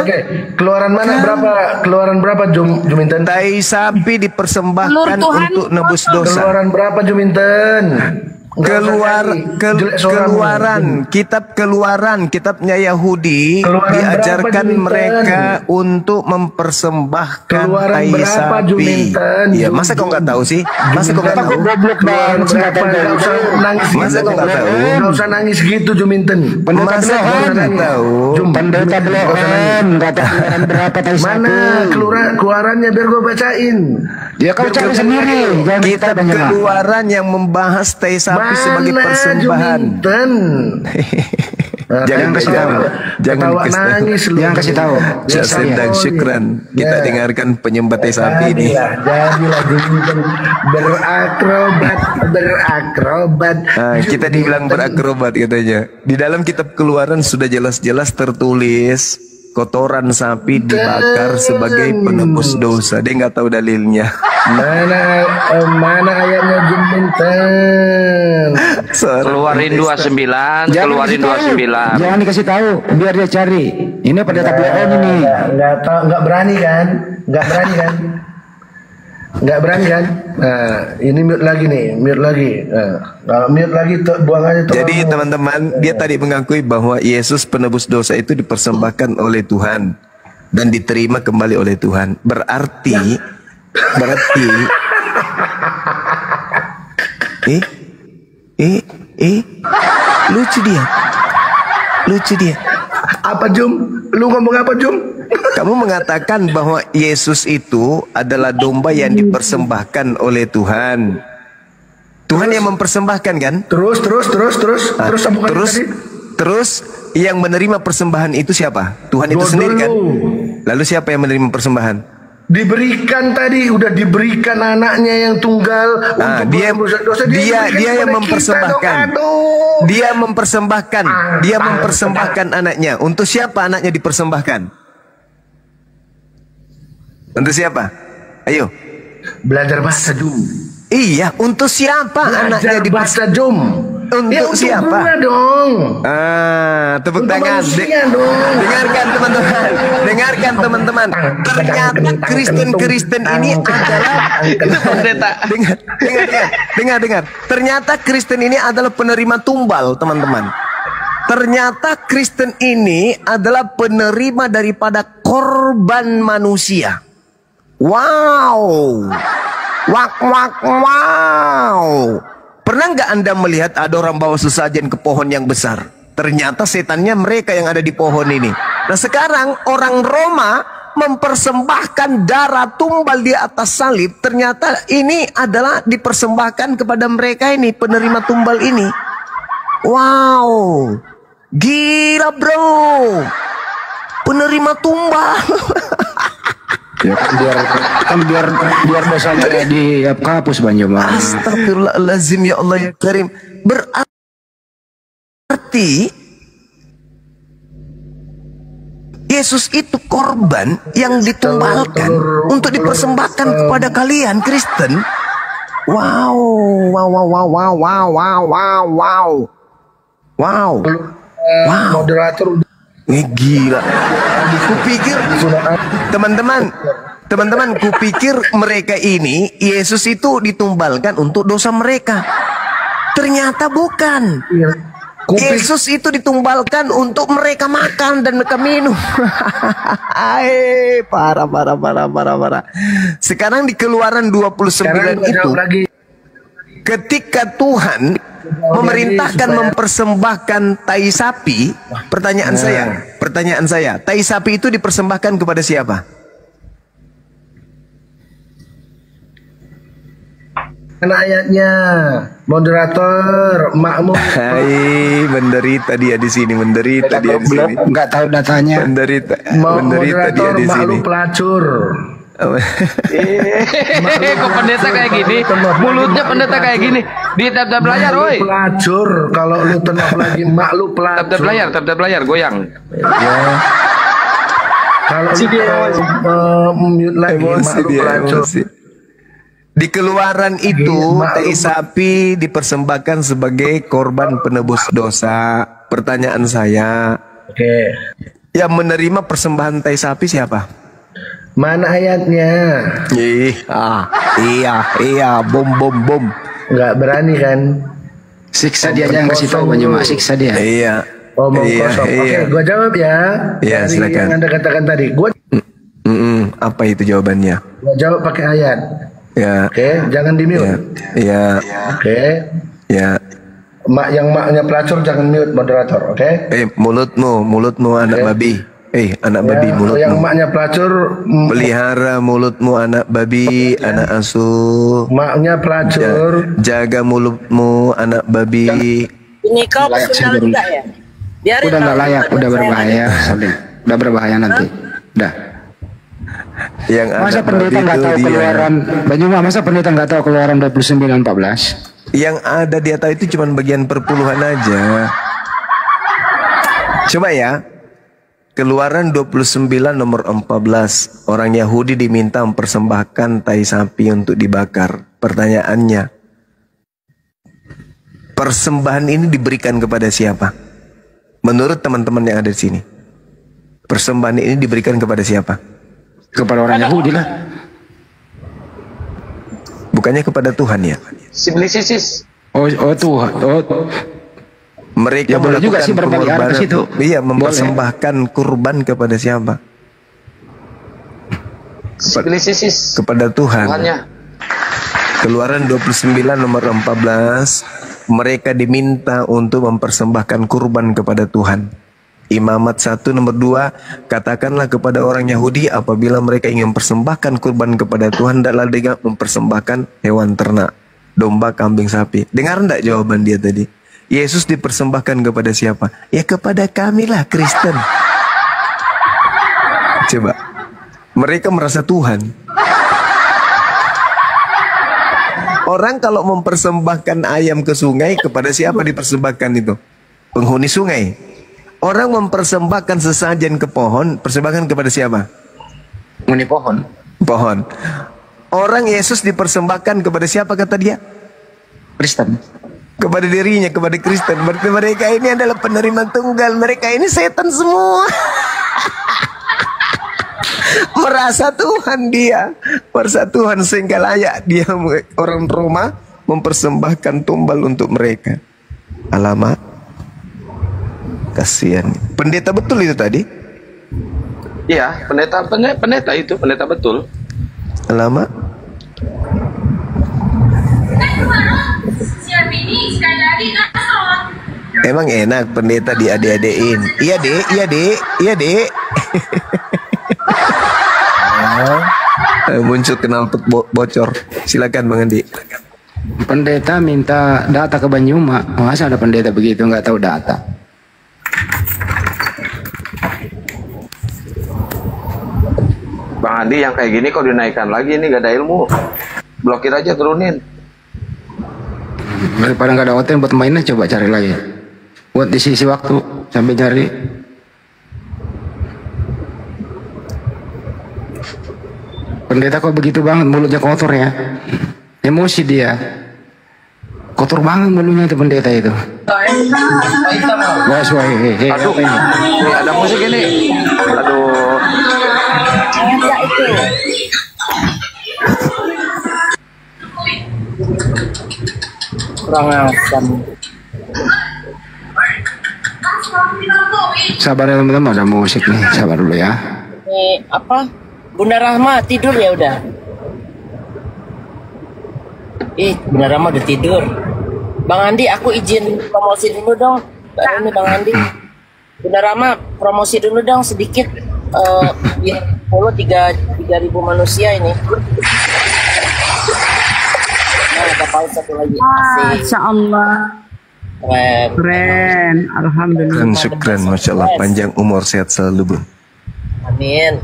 Oke, keluaran mana berapa? Keluaran berapa Juminten? Tai sapi dipersembahkan Telur Tuhan untuk nebus dosa. Keluaran berapa Juminten? Keluaran, kitab Keluaran, kitabnya Yahudi, Keluaran diajarkan berapa, Juminten? mereka untuk mempersembahkan Keluaran tai berapa, sapi. Juminten? Iya, masa kau nggak tahu sih? Masa kau nggak tahu? Goblok Keluaran banget berapa? Nggak usah nangis. Masa kau nggak tahu? Nggak usah nangis gitu Juminten. Masa kau nggak tahu? Pendeta Blohem kata keluaran berapa tai sapi. Mana keluarannya biar gue bacain. Ya kau cari sendiri. Jangan kita Kitab tanya. Keluaran yang membahas tai sapi sebagai persembahan. Juminten? Jangan ketawa kasih tahu. nangis lu. Jangan kasih tahu. Sedang syukran. Kita Ya. dengarkan penyembah tai sapi ini. Jadilah Juminten berakrobat. Kita dibilang berakrobat katanya. Di dalam kitab Keluaran sudah jelas-jelas tertulis kotoran sapi dibakar sebagai penebus dosa. Dia nggak tahu dalilnya. Mana ayatnya Jum Bintan? Keluarin 29, keluarin 29. Jangan dikasih tahu, biar dia cari. Ini pendeta Bleon ini. Nggak berani kan? Nggak berani kan? Nah, ini mute lagi nih, mute lagi. Nah, kalau mute lagi buang aja. Jadi teman-teman, dia tadi mengakui bahwa Yesus penebus dosa itu dipersembahkan oleh Tuhan dan diterima kembali oleh Tuhan. Berarti lucu dia. Apa Jum? Lu ngomong apa Jum? Kamu mengatakan bahwa Yesus itu adalah domba yang dipersembahkan oleh Tuhan. Tuhan yang mempersembahkan kan? Terus sambungan tadi. Terus yang menerima persembahan itu siapa? Tuhan itu sendiri kan? Lalu siapa yang menerima persembahan? Diberikan tadi, udah diberikan anaknya yang tunggal untuk dia dosa. Dia yang mempersembahkan. Dia mempersembahkan anaknya. Untuk siapa anaknya dipersembahkan? Untuk siapa? Ayo. Belajar bahasa Jum. Iya, untuk siapa anaknya bahasa Jum? Untuk siapa? Gua dong. Tepuk untuk tangan. Dengarkan teman-teman. Ternyata Kristen ini adalah dengar. Ternyata Kristen ini adalah penerima tumbal, teman-teman. Ternyata Kristen ini adalah penerima daripada korban manusia. Wow. Pernah nggak Anda melihat ada orang bawa sesajen ke pohon yang besar? Ternyata setannya mereka yang ada di pohon ini. Nah sekarang orang Roma mempersembahkan darah tumbal di atas salib. Ternyata ini adalah dipersembahkan kepada mereka ini, penerima tumbal ini. Wow, gila bro, penerima tumbal. Ya, biar dosanya dihapus Bang Juma. Astagfirullahaladzim, ya Allah ya Karim. Berarti Yesus itu korban yang ditumbalkan untuk dipersembahkan kepada kalian Kristen. Wow. Moderator gila. Kupikir teman-teman, kupikir mereka ini Yesus itu ditumbalkan untuk dosa mereka. Ternyata bukan. Yesus itu ditumbalkan untuk mereka makan dan mereka minum. Parah. Sekarang di Keluaran 29 itu, ketika Tuhan memerintahkan mempersembahkan tai sapi, pertanyaan saya, tai sapi itu dipersembahkan kepada siapa? Karena ayatnya, moderator, makmum. Hai, menderita dia di sini, Nggak tahu datanya. Menderita dia di sini. Makhluk pelacur. Kok pendeta kayak gini? Mulutnya pendeta kayak gini. Di tab-tab layar, woi. Pelacur, kalau lu tenang lagi makhluk pelacur. Tab-tab layar, goyang. Ya. Kalau mute lagi makhluk pelacur. Di Keluaran itu, tai sapi dipersembahkan sebagai korban penebus dosa. Pertanyaan saya, yang menerima persembahan tai sapi siapa? Mana ayatnya? Iya, bom. Nggak berani kan? Siksa dia, jangan kasih tahu Bang Juma, siksa dia. Iya. Omong kosong. Oke, gua jawab ya. Iya, silakan. Yang Anda katakan tadi, apa itu jawabannya? Gua jawab pakai ayat. Ya. Oke, jangan di-mute. Iya. Oke. Ya. Maknya pelacur jangan mute, moderator, oke? Mulutmu anak babi. Anak babi, mulutmu. Yang maknya pelacur pelihara mulutmu anak babi, anak asuh. Maknya pelacur. Jaga mulutmu anak babi. Ini kau personal juga ya? Biarin Udah nggak layak, udah berbahaya, udah berbahaya nanti. Udah. Yang masa pendeta nggak tahu Keluaran, Bang Juma, masa pendeta nggak tahu Keluaran 29:14? Yang ada dia tahu itu cuma bagian perpuluhan aja. Coba ya. Keluaran 29 nomor 14. Orang Yahudi diminta mempersembahkan tai sapi untuk dibakar. Pertanyaannya, persembahan ini diberikan kepada siapa? Menurut teman-teman yang ada di sini, persembahan ini diberikan kepada siapa? Kepada orang Yahudi lah. Bukannya kepada Tuhan ya? Siblisisis. Oh Tuhan. Oh. Mereka Ya boleh juga sih berbagi arah ke situ. Iya, mempersembahkan kurban kepada siapa? Siblisisis. Kepada Tuhan. Tuhannya. Keluaran 29 nomor 14. Mereka diminta untuk mempersembahkan kurban kepada Tuhan. Imamat 1 nomor 2. Katakanlah kepada orang Yahudi apabila mereka ingin mempersembahkan kurban kepada Tuhan, hendaklah mereka mempersembahkan hewan ternak, domba, kambing, sapi. Dengar enggak jawaban dia tadi? Yesus dipersembahkan kepada siapa? Ya kepada kamilah Kristen. Coba. Mereka merasa Tuhan. Orang kalau mempersembahkan ayam ke sungai, kepada siapa dipersembahkan itu? Penghuni sungai. Orang mempersembahkan sesajen ke pohon, persembahkan kepada siapa? Penghuni pohon. Pohon. Orang Yesus dipersembahkan kepada siapa kata dia? Kristen. Kepada dirinya, kepada Kristen. Berarti mereka ini adalah penerima tunggal. Mereka ini setan semua. Merasa Tuhan dia. Merasa Tuhan sehingga layak dia, orang Roma, mempersembahkan tumbal untuk mereka. Alamak. Kasihan. Pendeta betul itu tadi? Iya, pendeta itu, pendeta betul. Alamak. Emang enak pendeta diade-adein. Iya dek, iya dek, iya dek. Muncul knalpot bocor. Silakan Bang Andi. Pendeta minta data ke Banyuma. Masa ada pendeta begitu nggak tahu data? Bang Andi yang kayak gini kok dinaikkan lagi, ini gak ada ilmu. Blokir aja, turunin. Daripada nggak ada hotel buat mainnya, coba cari lagi. Buat diisi waktu sambil nyari. Pendeta kok begitu banget, mulutnya kotor ya. Emosi dia. Kotor banget mulutnya itu pendeta itu. Wah, Aduh, ini ada musik ini. Aduh. Ya itu. Kurang asam. Sabar ya teman-teman, ada musik nih. Sabar dulu ya. Ini apa? Bunda Rahma tidur ya udah. Bunda Rahma udah tidur. Bang Andi, aku izin promosi dulu dong. Ini Bang Andi. Bunda Rahma promosi dulu dong sedikit. Biar follow 3.000 manusia ini. Nah, ada paus satu lagi. Masya Allah. Keren. Alhamdulillah. Syukran, Masya Allah. Panjang umur, sehat selalu, Bun. Amin.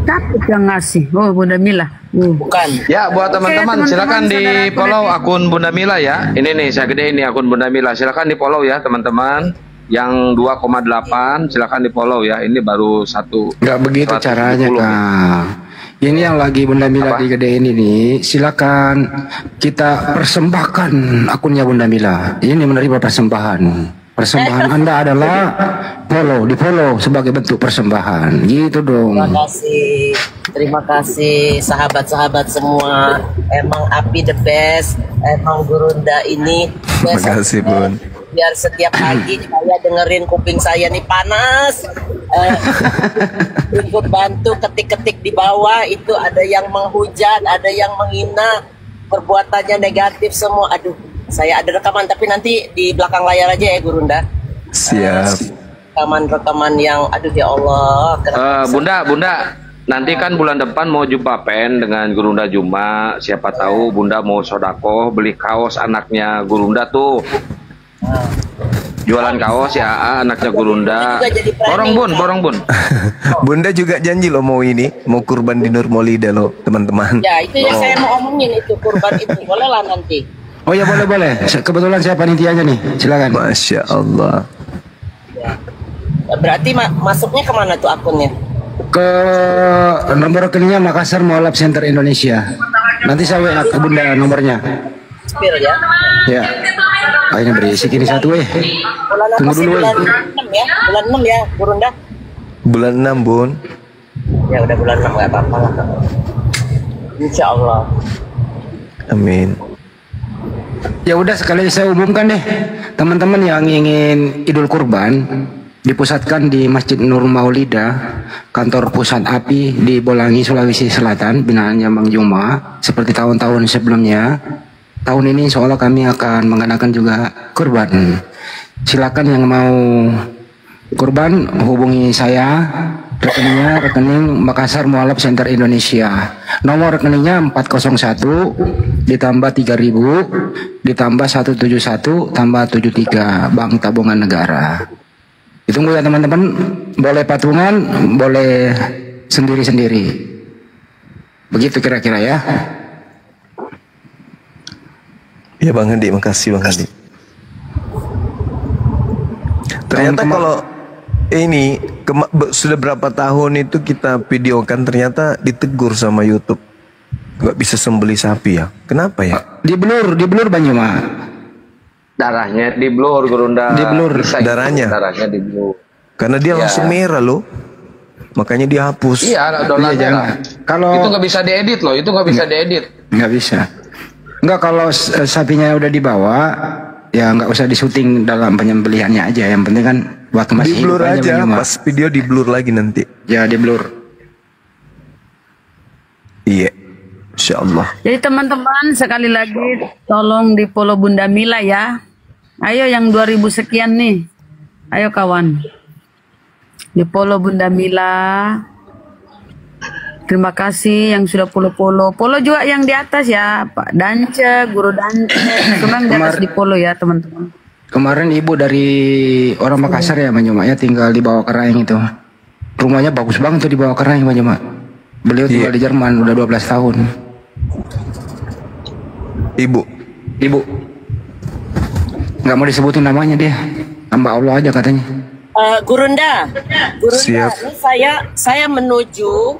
Dapat yang ngasih. Oh, Bunda Mila. Bukan. Ya, buat teman-teman Oke, silakan di saudara-saudara follow kita. akun Bunda Mila ya. Ini nih, saya gede ini akun Bunda Mila. Silakan di follow ya, teman-teman. Yang 2,8 silakan di follow ya. Ini baru satu. Nggak begitu 170 caranya, nih. Kang. Ini yang lagi Bunda Mila Apa? digedein ini, silakan kita persembahkan akunnya Bunda Mila. Ini menerima persembahan. Persembahan Anda adalah di follow sebagai bentuk persembahan. Gitu dong. Terima kasih sahabat-sahabat semua. Emang Api the best. Emang Gurunda ini Terima kasih, Bun. Biar setiap pagi saya dengerin kuping saya nih panas. Ikut bantu ketik-ketik di bawah itu ada yang menghujat, ada yang menghina, perbuatannya negatif semua. Aduh, saya ada rekaman tapi nanti di belakang layar aja ya Gurunda. Siap. Rekaman-rekaman yang aduh ya Allah. Bunda, nanti kan bulan depan mau jumpa pen dengan Gurunda Juma. Siapa tahu Bunda mau sodako beli kaos anaknya Gurunda tuh. Jualan kaos ya anaknya Gurunda. Borong bun. Bunda juga janji loh mau kurban di Nur Maulida loh, teman-teman. Ya itu yang saya mau omongin itu kurban itu boleh lah nanti. Oh ya boleh. Kebetulan saya panitianya nih. Silakan. Masya Allah. Berarti masuknya kemana tuh akunnya? Ke nomor rekeningnya Makassar Mualaf Center Indonesia. Nanti saya WA ke Bunda nomornya. Spir ya. Ya. Akhirnya berisik ini satu Bulan apa Tunggu sih? dulu, Bulan 6 ya. Bulan 6 ya, Gurunda. Bulan 6 Bun. Ya udah bulan 6 nggak apa-apa lah. Insya Allah. Amin. Ya udah sekali saya umumkan deh, teman-teman yang ingin Idul Kurban dipusatkan di Masjid Nur Maulida, kantor pusat API di Bolangi, Sulawesi Selatan, binaannya Bang Juma. Seperti tahun-tahun sebelumnya, tahun ini insya Allah kami akan mengadakan juga kurban. Silakan yang mau kurban hubungi saya. Rekeningnya rekening Makassar Mualaf Center Indonesia. Nomor rekeningnya 401 ditambah 3000 ditambah 171 tambah 73 Bank Tabungan Negara. Ditunggu ya teman-teman. Boleh patungan, boleh sendiri-sendiri. Begitu kira-kira ya. Ya Bang Handi, makasih Bang Handi. Ternyata kalau ini sudah berapa tahun itu kita videokan, ternyata ditegur sama YouTube nggak bisa sembelih sapi ya. Kenapa ya? Di blur Banyuma. Darahnya di blur, Gurunda. Di blur darahnya. Darahnya di blur. Karena dia langsung merah loh. Makanya dihapus. Iya, dolar merah. Kalau Itu nggak bisa diedit loh, itu nggak bisa diedit. nggak bisa. Nggak, kalau sapinya udah dibawa ya nggak usah disuting dalam penyembelihannya aja. Yang penting kan waktu masih Di blur hidup aja, Banyuma. pas video di blur lagi nanti. Ya di blur. Iya, Insya Allah. Jadi teman-teman sekali lagi tolong di follow Bunda Mila ya. Ayo yang 2000 sekian nih. Ayo kawan. Di follow Bunda Mila. Terima kasih yang sudah follow. Follow juga yang di atas ya, Pak Dance, Guru Dance. Semua yang di atas di follow ya teman-teman. Kemarin ibu dari orang Makassar ya Banyuma ya, tinggal di bawah Keraing itu. Rumahnya bagus banget tuh di bawah Keraing Banyuma. Beliau tinggal di Jerman udah 12 tahun. Ibu. Nggak mau disebutin namanya dia. Hamba Allah aja katanya. Gurunda, Siap. ini saya menuju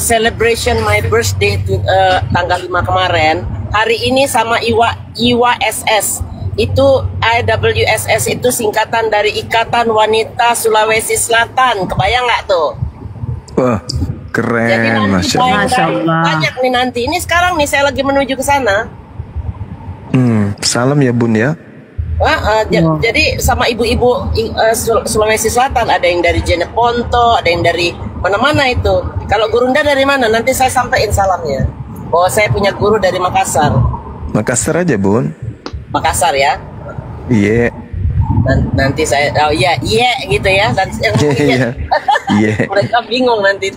celebration my birthday tanggal 5 kemarin. Hari ini sama IWSS. Itu IWSS itu singkatan dari Ikatan Wanita Sulawesi Selatan. Kebayang nggak tuh? Wah, Jadi keren, nanti Masya Allah. Masya Allah. banyak nih nanti. Ini sekarang nih saya lagi menuju ke sana. Salam ya Bun ya. Jadi sama ibu-ibu Sulawesi Selatan, ada yang dari Jeneponto, ada yang dari mana-mana itu. Kalau Gurunda dari mana? Nanti saya sampaikan salamnya. Bahwa saya punya guru dari Makassar. Makassar aja Bun. Makassar ya. Iya. Nanti saya gitu ya. Dan yang Iya. mereka bingung nanti.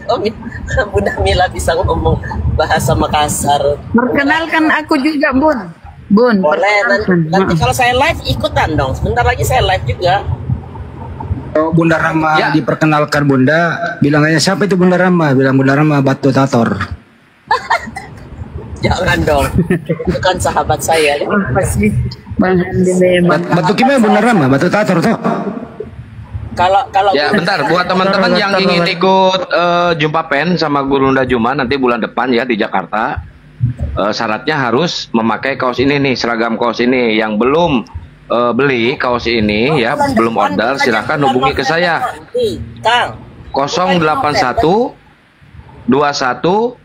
Bunda Mila bisa ngomong bahasa Makassar. Perkenalkan aku juga Bun. Boleh nanti perkenalkan. kalau saya live ikutan dong. Sebentar lagi saya live juga. Kalau Bunda Rama Ya. diperkenalkan Bunda, bilang aja siapa itu Bunda Rama? Bilang Bunda Rama Batu Tator. Jangan dong. Itu kan sahabat saya. Apa sih Bang Handi memang. Batu gimana Bunda Rama? Batu Tator tuh. Kalau Ya bentar, buat teman-teman yang ingin ikut jumpa pen sama Gurunda Juma nanti bulan depan ya di Jakarta, syaratnya harus memakai kaos ini nih, seragam kaos ini. Yang belum beli kaos ini ya, belum order, silahkan hubungi ke saya. Kang. 081 21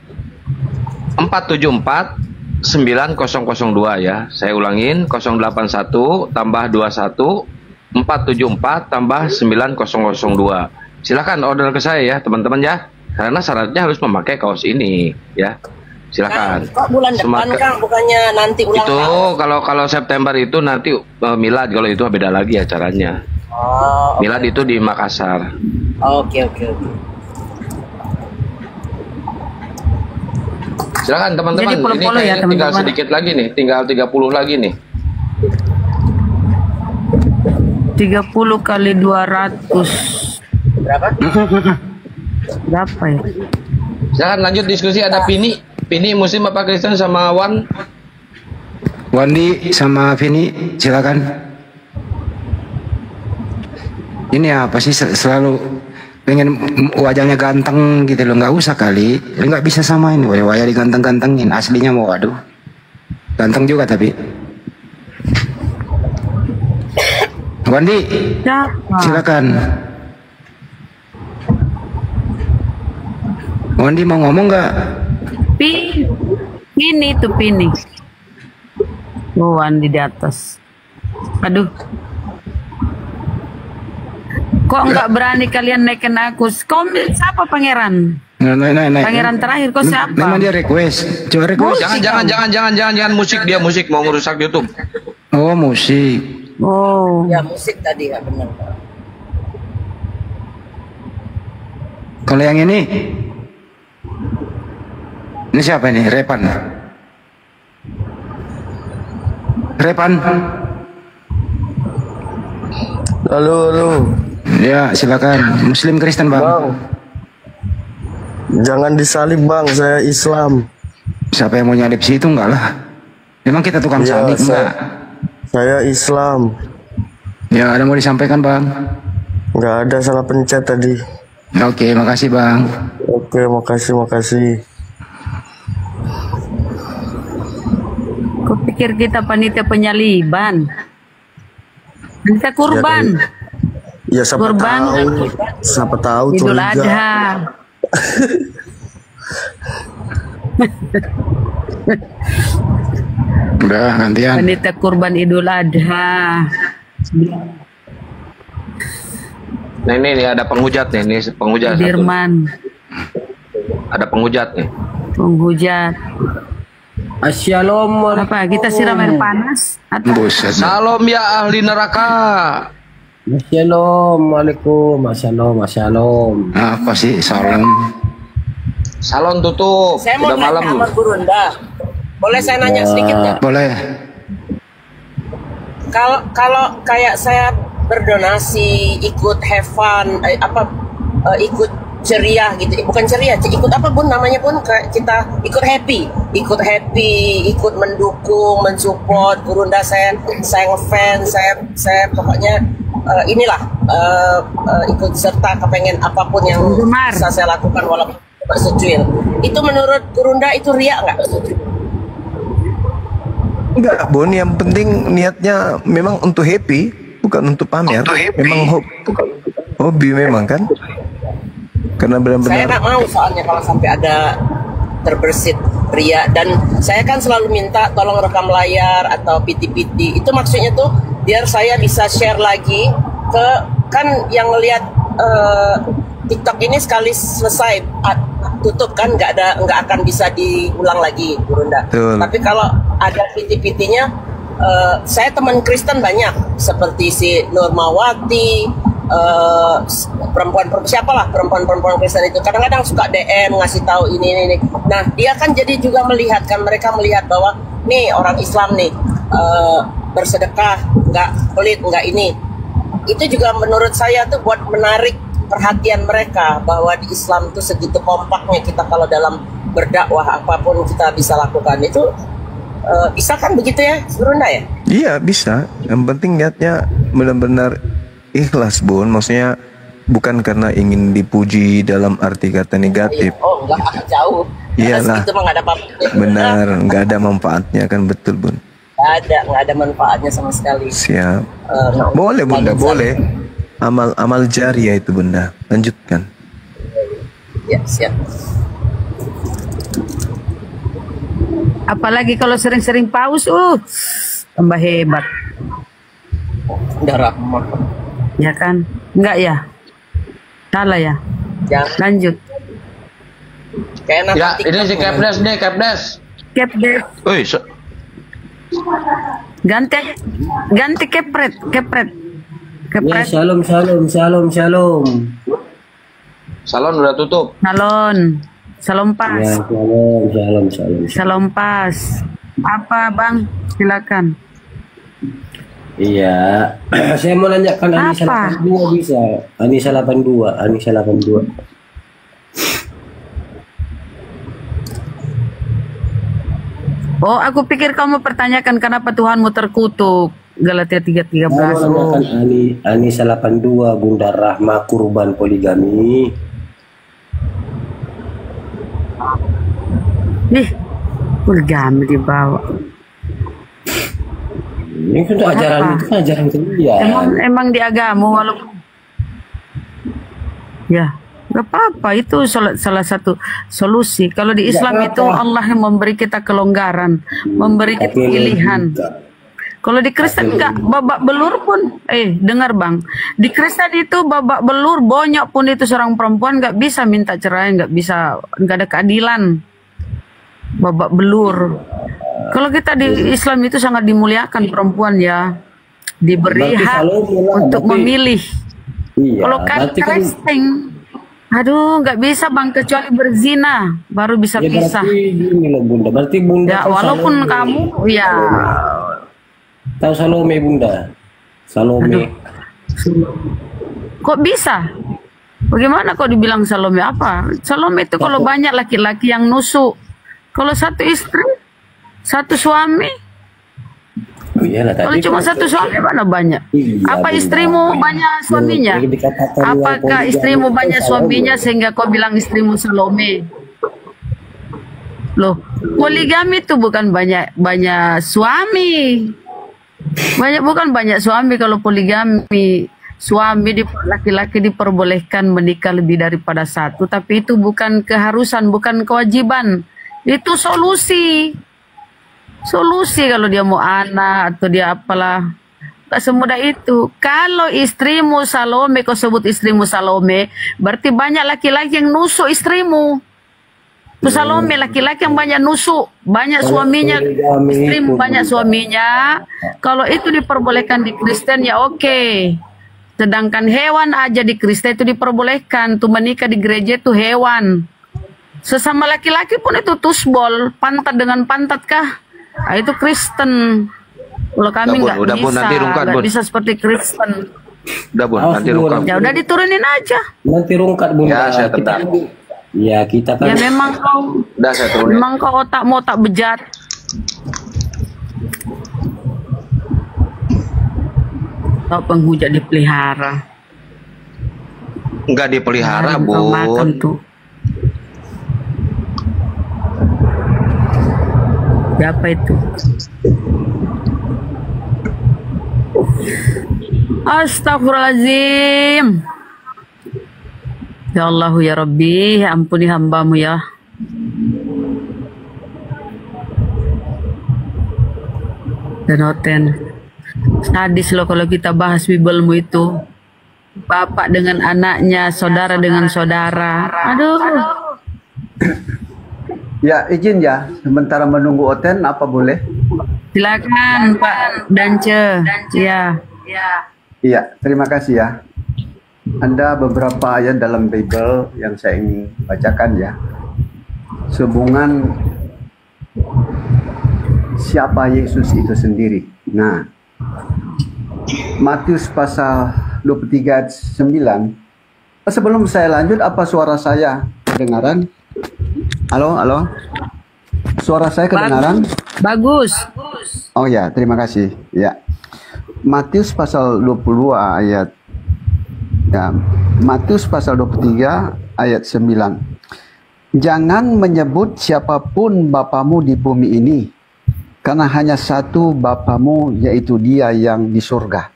474 9002 ya. Saya ulangin 081 tambah 21 474 tambah 9002. Silakan order ke saya ya teman-teman ya. Karena syaratnya harus memakai kaos ini ya. Silakan. Kok bulan depan Kang, bukannya nanti ulang Itu tahun? kalau September itu nanti milad, kalau itu beda lagi acaranya. Oh, Milad itu di Makassar. oke. Silakan teman-teman. Jadi Ini follow-follow ya, kayaknya tinggal teman-teman. sedikit lagi nih, tinggal 30 lagi nih. 30 kali 200 Berapa? berapa ya? Silakan lanjut diskusi. Ada Pini Muslim apa Kristen sama Wan. Wandi sama Vini silakan. Ini apa sih selalu pengen wajahnya ganteng gitu loh, nggak usah kali, nggak bisa samain wajah diganteng-gantengin, aslinya mau waduh ganteng juga tapi. Wandi, silakan. Wandi mau ngomong nggak? Pini tuh Pini. Oh, Wandi di atas. Aduh. Kok nggak berani kalian naikin aku? Siapa pangeran? Naik. Pangeran terakhir kok siapa? Memang dia request. Coba request. Jangan musik, dia musik mau ngerusak YouTube. Oh, musik. Oh. Ya musik tadi ya benar. Kalau yang ini siapa ini? Repan. Halo. Ya, silakan. Muslim Kristen, Bang. Jangan disalib, Bang. Saya Islam. Siapa yang mau nyalip situ enggak lah. Memang kita tukang salib enggak? Saya Islam. Ya, ada mau disampaikan, Bang? Nggak ada, salah pencet tadi. Oke, makasih, Bang. Oke, makasih. Kupikir kita panitia penyaliban. Kita kurban. Ya siapa Kurban. tahu Idul curiga. Adha. Udah, gantian. Panitia kurban Idul Adha. Nah ini ada penghujat nih, ini penghujat. Dirman. Ada penghujat nih. Penghujat. Assalamualaikum. Apa kita siram air panas? Atau Buset. Salam ya ahli neraka. Assalamualaikum. Assalam. Apa sih salam? Salon tutup. Saya mau Udah nanya malam. sama Gurunda. Boleh saya nanya sedikit nggak? Boleh. Kalau kayak saya berdonasi, ikut have fun, ikut ceria gitu, bukan ceria, ikut apa pun namanya pun kita ikut happy, ikut mendukung, mensupport Gurunda. Saya ngefans, saya pokoknya inilah ikut serta kepengen apapun yang bisa saya lakukan walaupun cuma secuil. Itu menurut Gurunda itu riak nggak? Enggak, Bon, yang penting niatnya memang untuk happy, bukan untuk pamer. Memang hobi memang kan? Karena Saya benar-benar nggak mau soalnya kalau sampai ada terbersit ria, dan saya kan selalu minta tolong rekam layar atau PT-PT. Itu maksudnya tuh biar saya bisa share lagi ke kan yang ngelihat TikTok ini sekali selesai tutup kan, nggak akan bisa diulang lagi, Gurunda. Betul. Tapi kalau ada PT-PT-nya, saya teman Kristen banyak seperti si Nurmawati, perempuan Kristen itu kadang-kadang suka DM ngasih tahu ini. Nah dia kan jadi juga mereka melihat bahwa nih orang Islam nih bersedekah, nggak pelit, nggak ini. Itu juga menurut saya tuh buat menarik perhatian mereka bahwa di Islam tuh segitu kompaknya kita kalau dalam berdakwah apapun kita bisa lakukan itu. Bisa kan begitu ya, Gurunda ya? iya bisa. Yang penting niatnya benar-benar ikhlas, Bon. Maksudnya bukan karena ingin dipuji dalam arti kata negatif. Oh enggak, jauh. Iyalah. Itu mah nggak ada apa-apa. Benar, nggak ada manfaatnya kan, betul, Bun. Nggak ada manfaatnya sama sekali. Siap. Boleh, Bunda, boleh. Amal jariah itu, Bunda. Lanjutkan. Ya, siap. apalagi kalau sering-sering paus, tambah hebat. Udah rahmat. Ya kan? Enggak ya? Salah ya? Ya. Lanjut. Kayak Ya, ini si Kepdes nih, Kepdes. Kepdes. Wih, Ganti kepret. Ya, shalom. salon udah tutup. Salon pas. Ya, shalom. Salon pas. Apa Bang? Silakan. Iya, saya mau nanyakan Anissa Apa? 82 bisa? Anissa 82. Oh, aku pikir kamu pertanyakan kenapa Tuhanmu terkutuk. Galatia 3:13. Saya mau nanyakan Anissa 82, Bunda Rahma kurban poligami. Nih, poligami dibawa. Ini kan ajaran itu kan ajaran kalian. Emang di agama walaupun ya nggak apa-apa, itu salah satu solusi. Kalau di Islam itu Allah yang memberi kita kelonggaran, memberi kita pilihan. Kalau di Kristen enggak, babak belur pun, dengar Bang, di Kristen itu babak belur, bonyok pun itu seorang perempuan nggak bisa minta cerai, nggak ada keadilan. Babak belur. Kalau kita di Islam itu sangat dimuliakan perempuan ya, diberi hak untuk memilih. Iya, kalau Kristen, aduh nggak bisa Bang, kecuali berzina baru bisa pisah. Ini loh Bunda, berarti Bunda ya walaupun Salome. Kamu ya tahu Salome Bunda, Salome. Kok bisa? Bagaimana kok dibilang Salome apa? Salome itu kalau banyak laki-laki yang nusuk, kalau satu istri, satu suami. Oh iyalah, kalau cuma satu suami mana banyak? Iya, apa istrimu banyak suaminya? Apakah istrimu banyak suaminya sehingga kau bilang istrimu Salome? Loh, poligami itu bukan banyak suami. Bukan banyak suami. Kalau poligami, laki-laki diperbolehkan menikah lebih daripada satu, tapi itu bukan keharusan, bukan kewajiban. Itu solusi kalau dia mau anak atau dia apalah. Gak semudah itu. Kalau istrimu Salome, kau sebut istrimu Salome, berarti banyak laki-laki yang nusuk istrimu. Itu Salome, laki-laki yang banyak nusuk, banyak suaminya, istrimu banyak suaminya. Kalau itu diperbolehkan di Kristen ya oke. Sedangkan hewan aja di Kristen itu diperbolehkan. Tuh menikah di gereja itu hewan. Sesama laki-laki pun itu tusbol, pantat dengan pantat kah? Nah, itu Kristen. Kalau kami nggak bisa seperti Kristen. Udah Bun, nanti rungkat. Ya udah diturunin aja. Nanti rungkat Bunda. Ya, saya tetap. Ya kita kan. Ya memang kau otakmu otak bejat. Kau penghujat dipelihara. Enggak dipelihara, Bun. Makan tuh. Siapa itu? Astagfirullahaladzim. Ya Allah ya Rabbi, ampuni hambamu ya. Denoten. Sadis loh kalau kita bahas Bibelmu itu. Bapak dengan anaknya, saudara dengan saudara. Aduh. Ya, izin ya, sementara menunggu Oten, apa boleh? Silakan Pak Dance. Ya. Iya, terima kasih ya. Ada beberapa ayat dalam Bible yang saya ingin bacakan ya. Sehubungan siapa Yesus itu sendiri. Nah, Matius pasal 23 ayat 9. Sebelum saya lanjut, apa suara saya kedengaran? Halo. Suara saya kedengaran? Bagus. Oh ya, terima kasih. Ya. Matius pasal 22 ayat ya, Matius pasal 23 ayat 9. Jangan menyebut siapapun bapamu di bumi ini, karena hanya satu bapamu, yaitu Dia yang di surga.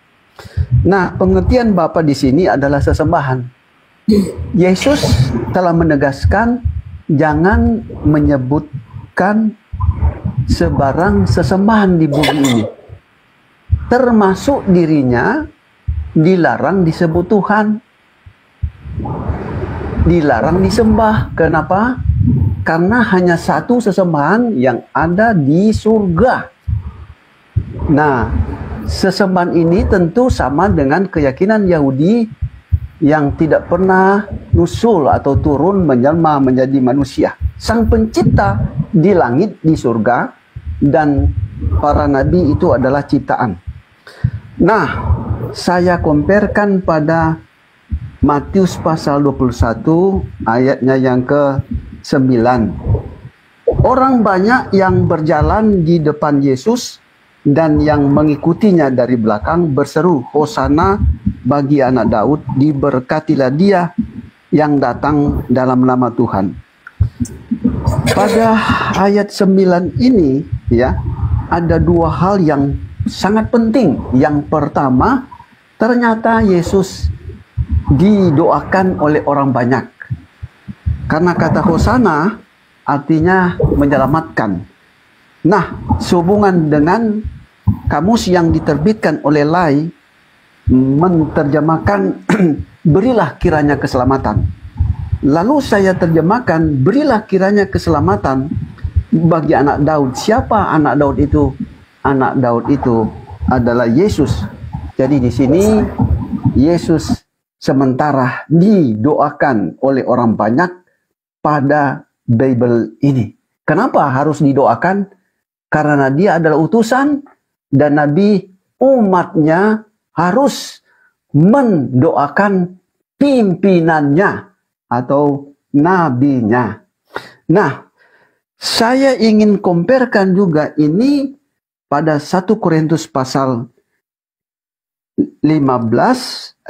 Nah, pengertian Bapa di sini adalah sesembahan. Yesus telah menegaskan jangan menyebutkan sebarang sesembahan di bumi ini. Termasuk dirinya dilarang disebut Tuhan. Dilarang disembah. Kenapa? Karena hanya satu sesembahan yang ada di surga. Nah, sesembahan ini tentu sama dengan keyakinan Yahudi yang tidak pernah nusul atau turun menjelma menjadi manusia. Sang pencipta di langit, di surga, dan para nabi itu adalah ciptaan. Nah, saya comparekan pada Matius pasal 21 ayatnya yang ke-9. Orang banyak yang berjalan di depan Yesus dan yang mengikutinya dari belakang berseru, Hosana bagi anak Daud, diberkatilah dia yang datang dalam nama Tuhan. Pada ayat 9 ini ya, ada dua hal yang sangat penting. Yang pertama, ternyata Yesus didoakan oleh orang banyak. Karena kata Hosana artinya menyelamatkan. Nah, sehubungan dengan kamus yang diterbitkan oleh Lai menerjemahkan berilah kiranya keselamatan. Lalu saya terjemahkan berilah kiranya keselamatan bagi anak Daud. Siapa anak Daud itu? Anak Daud itu adalah Yesus. Jadi di sini Yesus sementara didoakan oleh orang banyak pada Bible ini. Kenapa harus didoakan? Karena dia adalah utusan dan nabi, umatnya harus mendoakan pimpinannya atau nabinya. Nah, saya ingin comparekan juga ini pada 1 Korintus pasal 15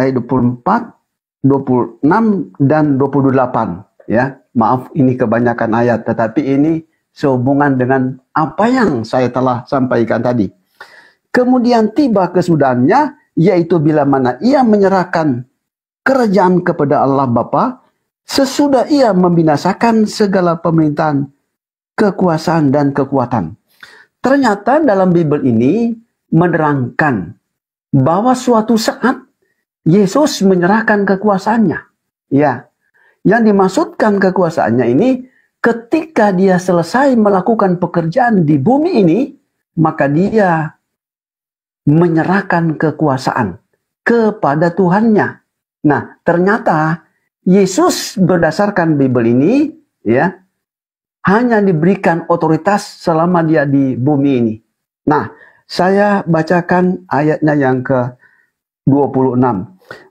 ayat 24, 26 dan 28 ya. Maaf ini kebanyakan ayat, tetapi ini sehubungan dengan apa yang saya telah sampaikan tadi. Kemudian tiba kesudahannya, yaitu bila mana ia menyerahkan kerajaan kepada Allah Bapa, sesudah ia membinasakan segala pemerintahan, kekuasaan dan kekuatan. Ternyata dalam Bible ini menerangkan bahwa suatu saat Yesus menyerahkan kekuasaannya. Ya, yang dimaksudkan kekuasaannya ini ketika dia selesai melakukan pekerjaan di bumi ini, maka dia menyerahkan kekuasaan kepada Tuhannya. Nah, ternyata Yesus berdasarkan Bible ini ya hanya diberikan otoritas selama dia di bumi ini. Nah, saya bacakan ayatnya yang ke-26.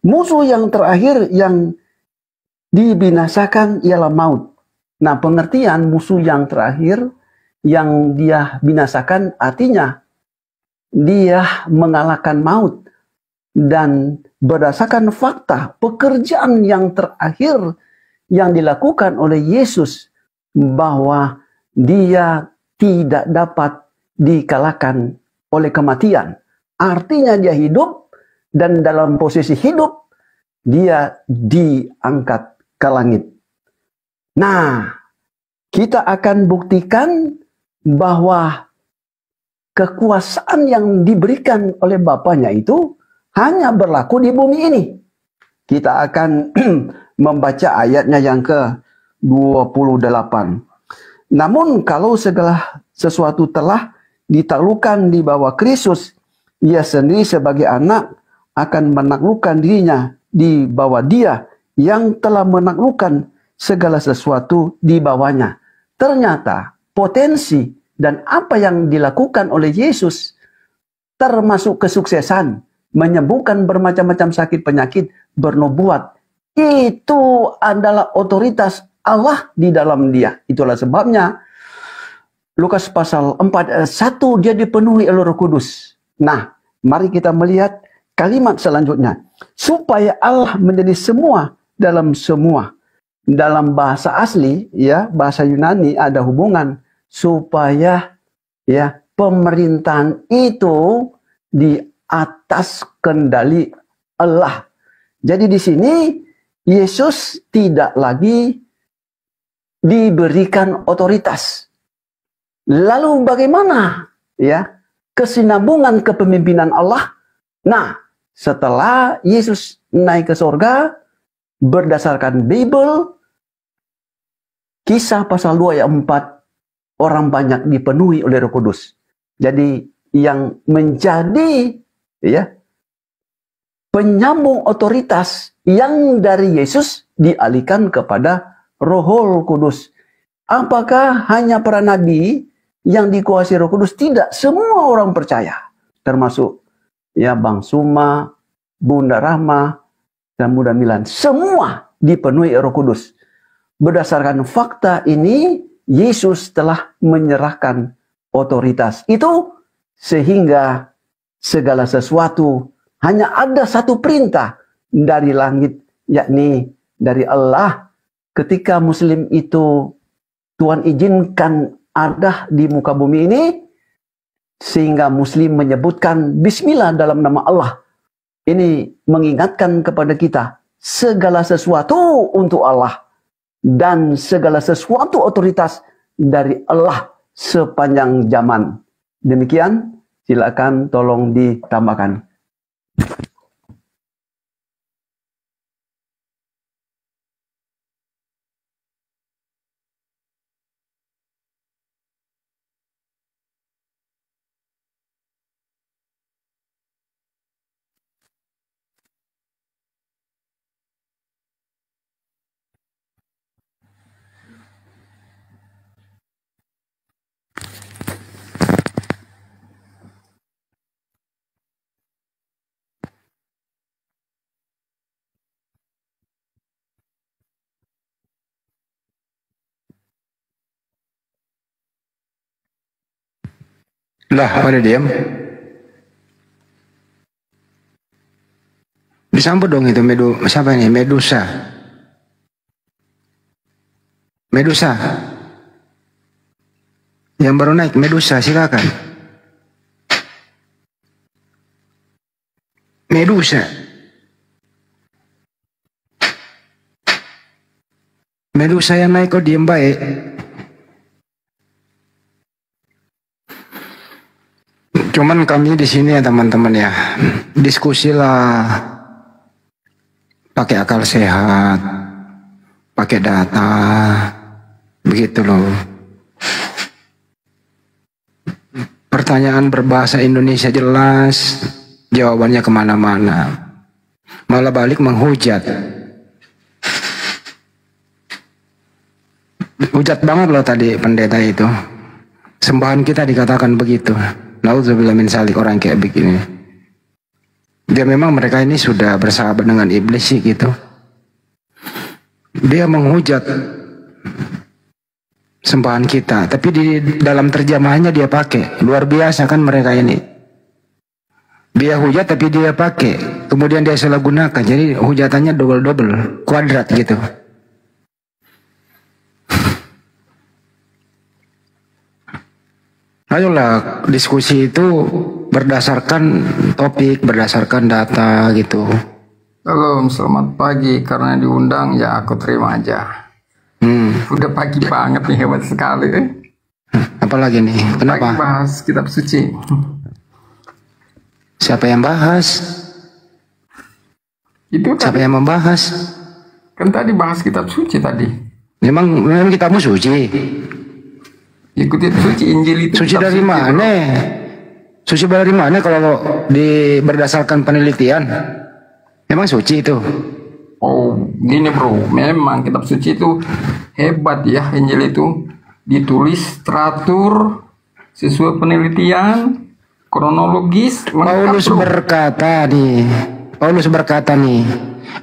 Musuh yang terakhir yang dibinasakan ialah maut. Nah, pengertian musuh yang terakhir yang dia binasakan artinya dia mengalahkan maut. Dan berdasarkan fakta pekerjaan yang terakhir yang dilakukan oleh Yesus bahwa dia tidak dapat dikalahkan oleh kematian. Artinya dia hidup dan dalam posisi hidup dia diangkat ke langit. Nah, kita akan buktikan bahwa kekuasaan yang diberikan oleh Bapaknya itu hanya berlaku di bumi ini. Kita akan membaca ayatnya yang ke-28. Namun kalau segala sesuatu telah ditaklukkan di bawah Kristus, ia sendiri sebagai anak akan menaklukkan dirinya di bawah Dia yang telah menaklukkan segala sesuatu di bawahnya. Ternyata potensi dan apa yang dilakukan oleh Yesus termasuk kesuksesan, menyembuhkan bermacam-macam sakit penyakit, bernubuat, itu adalah otoritas Allah di dalam dia. Itulah sebabnya Lukas pasal 4 ayat 1 dia dipenuhi oleh Roh Kudus. Nah, mari kita melihat kalimat selanjutnya. Supaya Allah menjadi semua dalam semua. Dalam bahasa asli, ya, bahasa Yunani ada hubungan supaya ya pemerintahan itu di atas kendali Allah. Jadi di sini Yesus tidak lagi diberikan otoritas. Lalu bagaimana ya kesinambungan kepemimpinan Allah? Nah, setelah Yesus naik ke surga berdasarkan Bible, Kisah pasal 2 ayat 4, orang banyak dipenuhi oleh Roh Kudus. Jadi yang menjadi ya penyambung otoritas yang dari Yesus dialihkan kepada Roh Kudus. Apakah hanya para nabi yang dikuasai Roh Kudus? Tidak, semua orang percaya. Termasuk ya Bang Suma, Bunda Rahma, dan Bunda Milan. Semua dipenuhi Roh Kudus. Berdasarkan fakta ini, Yesus telah menyerahkan otoritas. Itu sehingga segala sesuatu hanya ada satu perintah dari langit, yakni dari Allah. Ketika Muslim itu Tuhan izinkan ada di muka bumi ini, sehingga Muslim menyebutkan Bismillah dalam nama Allah. Ini mengingatkan kepada kita segala sesuatu untuk Allah dan segala sesuatu otoritas dari Allah sepanjang zaman. Demikian, silakan tolong ditambahkan. Lah, pada diam. Disambut dong itu siapa ini? Medusa. Medusa. Yang baru naik Medusa, silakan. Medusa. Medusa yang naik kok diem baik. Cuman kami di sini ya teman-teman ya, diskusilah pakai akal sehat, pakai data, begitu loh. Pertanyaan berbahasa Indonesia jelas, jawabannya kemana-mana. Malah balik menghujat. Hujat banget loh tadi pendeta itu. Sembahan kita dikatakan begitu. Nauzubillah min salik, orang kayak begini. Dia memang mereka ini sudah bersahabat dengan iblis sih gitu. Dia menghujat sembahan kita, tapi di dalam terjemahannya dia pakai. Luar biasa kan mereka ini. Dia hujat tapi dia pakai. Kemudian dia salah gunakan. Jadi hujatannya double-double, kuadrat gitu. Ayolah diskusi itu berdasarkan topik, berdasarkan data gitu. Halo, selamat pagi. Karena diundang ya aku terima aja. Udah pagi banget nih, hebat sekali. Apalagi nih? Kenapa? Pagi bahas kitab suci. Siapa yang bahas? Itu siapa yang membahas? Kan tadi bahas kitab suci tadi. Memang kitabmu suci. Ikuti suci Injil itu. Suci dari mana? Suci dari mana kalau berdasarkan penelitian? Memang suci itu. Oh, gini bro, memang kitab suci itu hebat ya. Injil itu ditulis teratur sesuai penelitian, kronologis. Paulus berkata nih,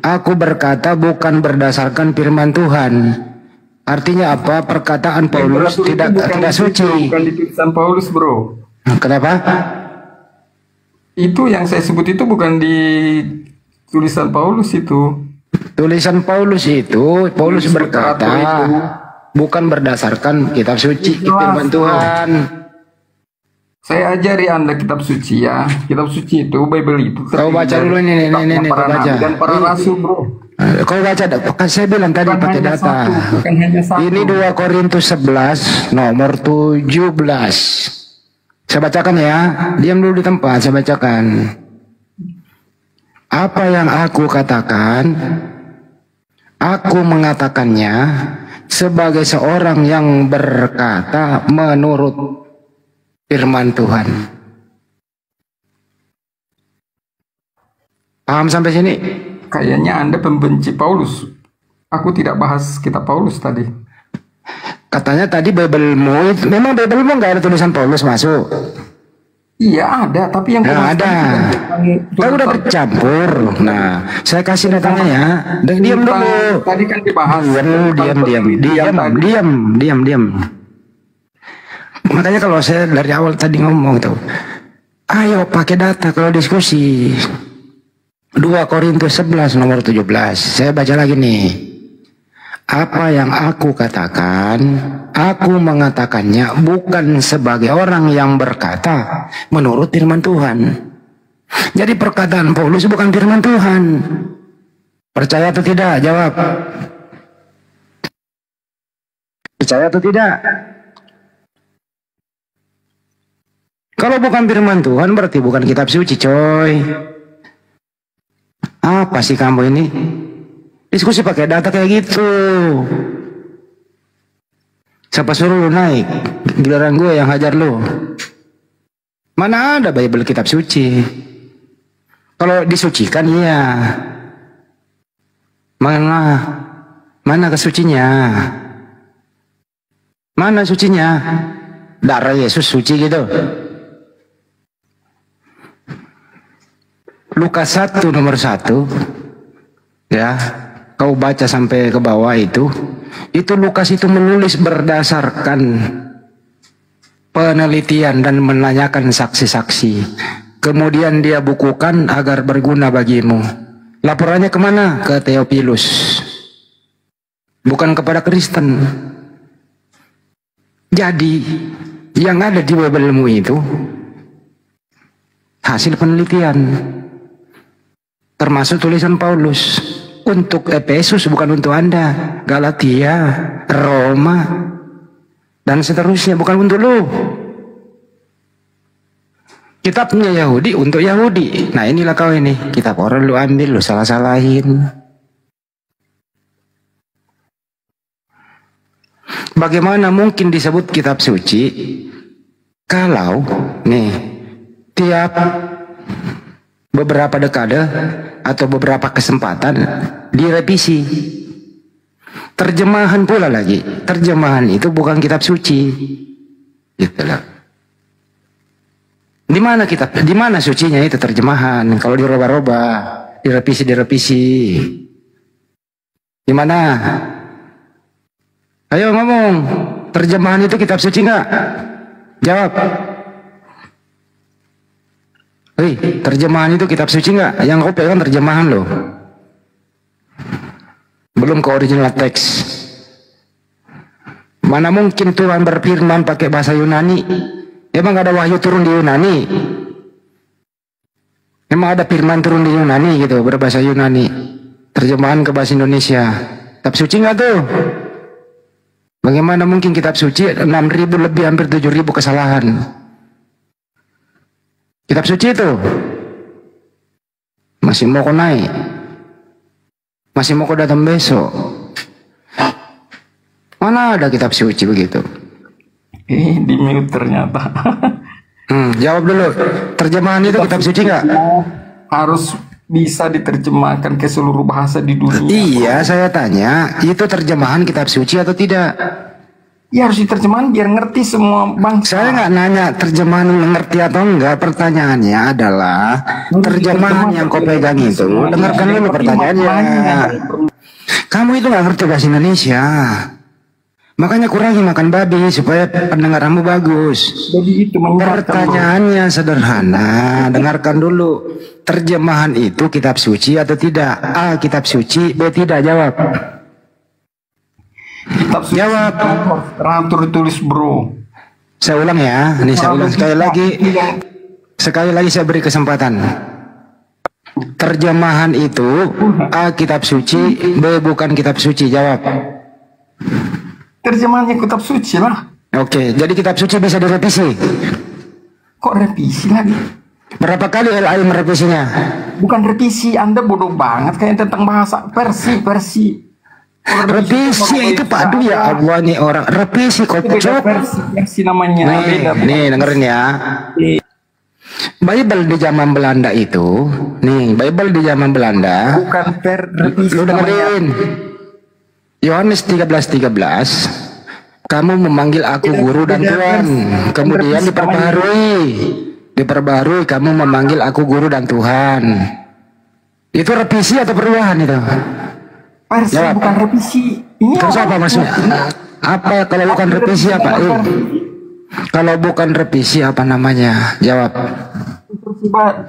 aku berkata bukan berdasarkan firman Tuhan. Artinya apa? Perkataan Paulus tidak suci. Bukan di tulisan Paulus, bro. Kenapa? Itu yang saya sebut itu bukan di tulisan Paulus itu. Tulisan Paulus itu, Paulus berkata bukan berdasarkan kitab suci, firman Tuhan. Saya ajari Anda kitab suci ya. Kitab suci itu, Bible itu. Kau baca dulu ini kau baca. Dan para rasul, bro. Kau baca, saya bilang tadi pakai data. Ini 2 Korintus 11 nomor 17. Saya bacakan ya. Diam dulu di tempat, saya bacakan. Apa yang aku katakan, aku mengatakannya sebagai seorang yang berkata menurut firman Tuhan. Paham sampai sini? Kayaknya Anda pembenci Paulus. Aku tidak bahas kitab Paulus tadi. Katanya tadi Bible-mu, memang Bible-mu nggak ada tulisan Paulus masuk? Iya ada, tapi yang ada. Kita udah bercampur. Nah, saya kasih datanya ya. Diam dulu. Tadi kan dibahas. Diam. Makanya kalau saya dari awal tadi ngomong tuh, Ayo pakai data kalau diskusi. 2 Korintus 11 nomor 17. Saya baca lagi nih. Apa yang aku katakan, aku mengatakannya bukan sebagai orang yang berkata menurut firman Tuhan. Jadi perkataan Paulus bukan firman Tuhan. Percaya atau tidak? Jawab. Percaya atau tidak? Kalau bukan firman Tuhan berarti bukan kitab suci, coy. Apa sih kamu ini? Diskusi pakai data kayak gitu. Siapa suruh lu naik? Giliran gue yang hajar lu. Mana ada Bible kitab suci? Kalau disucikan iya. Mana kesucinya? Mana sucinya? Darah Yesus suci gitu. Lukas 1 nomor 1. Ya, kau baca sampai ke bawah itu Lukas itu menulis berdasarkan penelitian dan menanyakan saksi-saksi. Kemudian dia bukukan agar berguna bagimu. Laporannya kemana? Ke Theophilus. Bukan kepada Kristen. Jadi, yang ada di Bible-mu itu hasil penelitian. Termasuk tulisan Paulus. Untuk Efesus, bukan untuk Anda. Galatia, Roma, dan seterusnya, bukan untuk lu. Kitabnya Yahudi untuk Yahudi. Nah inilah kau ini. Kitab orang lu ambil, lu salah-salahin. Bagaimana mungkin disebut kitab suci kalau nih tiap beberapa dekade atau beberapa kesempatan direvisi. Terjemahan pula lagi. Terjemahan itu bukan kitab suci. Itulah. Di mana kitab? Di mana sucinya itu terjemahan? Kalau dirubah-rubah, direvisi. Di mana? Ayo ngomong. Terjemahan itu kitab suci nggak? Jawab. Hei, terjemahan itu kitab suci nggak? Yang kau pegang terjemahan loh. Belum ke original teks. Mana mungkin Tuhan berfirman pakai bahasa Yunani? Emang ada wahyu turun di Yunani? Emang ada firman turun di Yunani gitu, berbahasa Yunani? Terjemahan ke bahasa Indonesia. Kitab suci nggak tuh? Bagaimana mungkin kitab suci 6.000 lebih, hampir 7.000 kesalahan? Kitab suci itu masih mau kau naik, masih mau kau datang besok. Mana ada kitab suci begitu? Di mute ternyata. Jawab dulu. Terjemahan itu kitab suci nggak? Harus bisa diterjemahkan ke seluruh bahasa di dunia. Iya, saya tanya, itu terjemahan kitab suci atau tidak? Ya harus diterjemahan biar ngerti semua bangsa. Saya nggak nanya terjemahan ngerti atau enggak. Pertanyaannya adalah terjemahan yang kau pegang itu. Dengarkan dulu pertanyaannya. Kamu itu nggak ngerti bahasa Indonesia. Makanya kurangi makan babi supaya pendengaranmu bagus. Jadi itu pertanyaannya sederhana. Dengarkan dulu. Terjemahan itu kitab suci atau tidak? A. Kitab suci. B. Tidak. Jawab. Kitab suci. Jawab. Teratur tulis bro. Saya ulang ya. Ini saya ulang sekali lagi. Sekali lagi saya beri kesempatan. Terjemahan itu A. Kitab suci. B. Bukan kitab suci. Jawab. Terjemahannya kitab suci lah. Oke, jadi kitab suci bisa direvisi. Kok revisi lagi? Berapa kali LAI merevisinya? Bukan revisi, Anda bodoh banget kayak tentang bahasa versi. Revisi itu padu ya Allah nih orang. Revisi kok versi namanya. Nih dengerin ya. Bible di zaman Belanda itu, nih Bible di zaman Belanda. Bukan revisi. Lu dengerin. Yohanes 13:13, kamu memanggil aku guru dan Tuhan. Kemudian diperbarui, kamu memanggil aku guru dan Tuhan. Itu revisi atau perubahan itu? Versi bukan revisi. Ini terus apa maksudnya? Apa kalau bukan revisi apa? Kalau bukan revisi apa namanya? Jawab.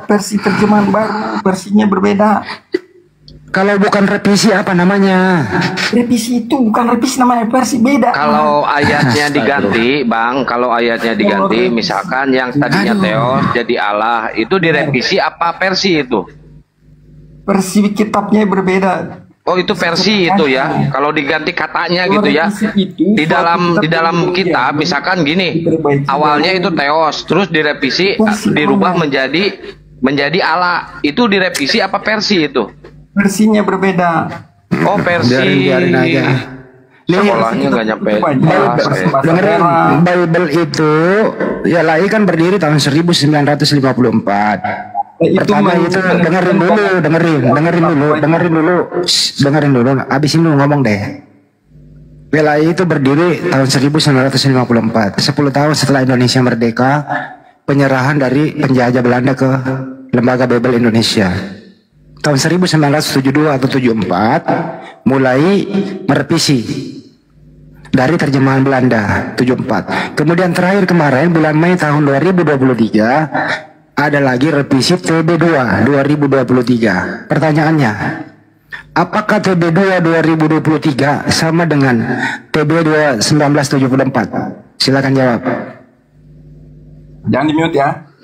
versi terjemahan baru, versinya berbeda. Kalau bukan revisi apa namanya? Revisi itu bukan revisi, namanya versi beda. Kalau ayatnya diganti, Bang, kalau ayatnya diganti, misalkan yang tadinya Theos jadi Allah, itu direvisi apa versi itu? Versi kitabnya berbeda. Oh, itu versi itu ya. Kalau diganti katanya gitu ya. Di dalam kitab misalkan gini, awalnya itu Theos, terus direvisi, dirubah menjadi Allah. Itu direvisi apa versi itu? Versinya berbeda. Oh, versi. Biarin aja. Sekolahnya nggak nyampe. Dengerin, Bible itu ya Lai kan berdiri tahun 1954. Pertama itu dengerin dulu. Abisin dulu ngomong deh. Lai itu berdiri tahun 1954. 10 tahun setelah Indonesia merdeka, penyerahan dari penjajah Belanda ke Lembaga Bible Indonesia. Tahun 1972 atau 74 mulai merevisi dari terjemahan Belanda 74. Kemudian terakhir kemarin bulan Mei tahun 2023 ada lagi revisi TB2 2023. Pertanyaannya, apakah TB2 2023 sama dengan TB2 1974? Silakan jawab. Jangan di-mute ya.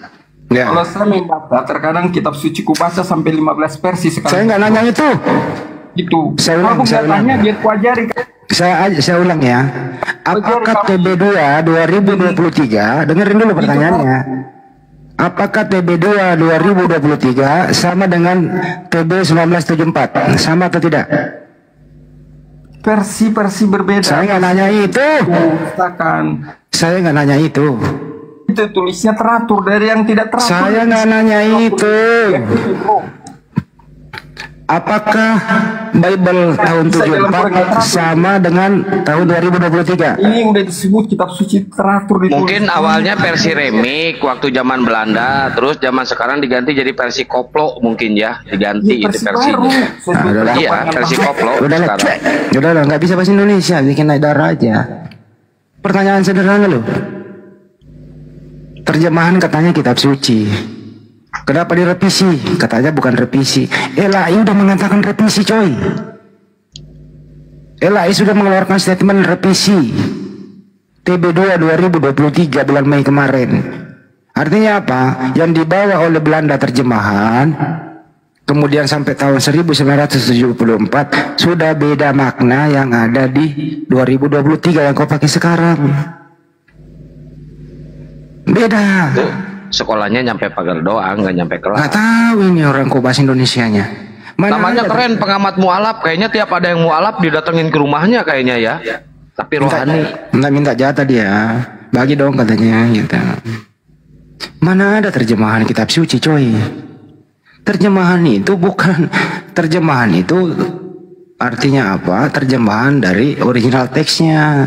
Ya. Kalau saya main data, terkadang kitab suci ku baca sampai 15 versi sekarang. Saya nggak nanya itu. Itu. Saya ulang. Biar ku ajari. Saya ulang ya. Apakah TB2 2023? Dengerin dulu pertanyaannya. Apakah TB2 2023 sama dengan TB 1974? Sama atau tidak? Versi berbeda. Saya nggak nanya itu. Saya nggak nanya itu. Itu tulisnya teratur dari yang tidak teratur. Saya nggak nanya itu. Apakah Bible tahun 74 sama dengan tahun 2023? Ini udah disebut kitab suci teratur ditulis. Mungkin awalnya versi remik waktu zaman Belanda, terus zaman sekarang diganti jadi versi koplo mungkin ya, diganti itu versinya. Iya, versi koplo. Udah nggak bisa bahasa Indonesia, bikin naik darah aja. Pertanyaan sederhana loh. Terjemahan katanya kitab suci. Kenapa direvisi? Katanya bukan revisi. LAI udah mengatakan revisi, coy. LAI sudah mengeluarkan statement revisi. TB2 2023 bulan Mei kemarin. Artinya apa? Yang dibawa oleh Belanda terjemahan, kemudian sampai tahun 1974 sudah beda makna yang ada di 2023 yang kau pakai sekarang. Beda. Sekolahnya nyampe pagar doang, nggak nyampe kelas. Nggak tahu ini orang kok bahasa Indonesianya. Namanya keren, pengamat mualaf. Kayaknya tiap ada yang mualaf didatengin ke rumahnya kayaknya ya. Tapi rohani. Minta jatah dia. Bagi dong katanya gitu. Mana ada terjemahan kitab suci, coy. Terjemahan itu bukan. Terjemahan itu artinya apa? Terjemahan dari original teksnya.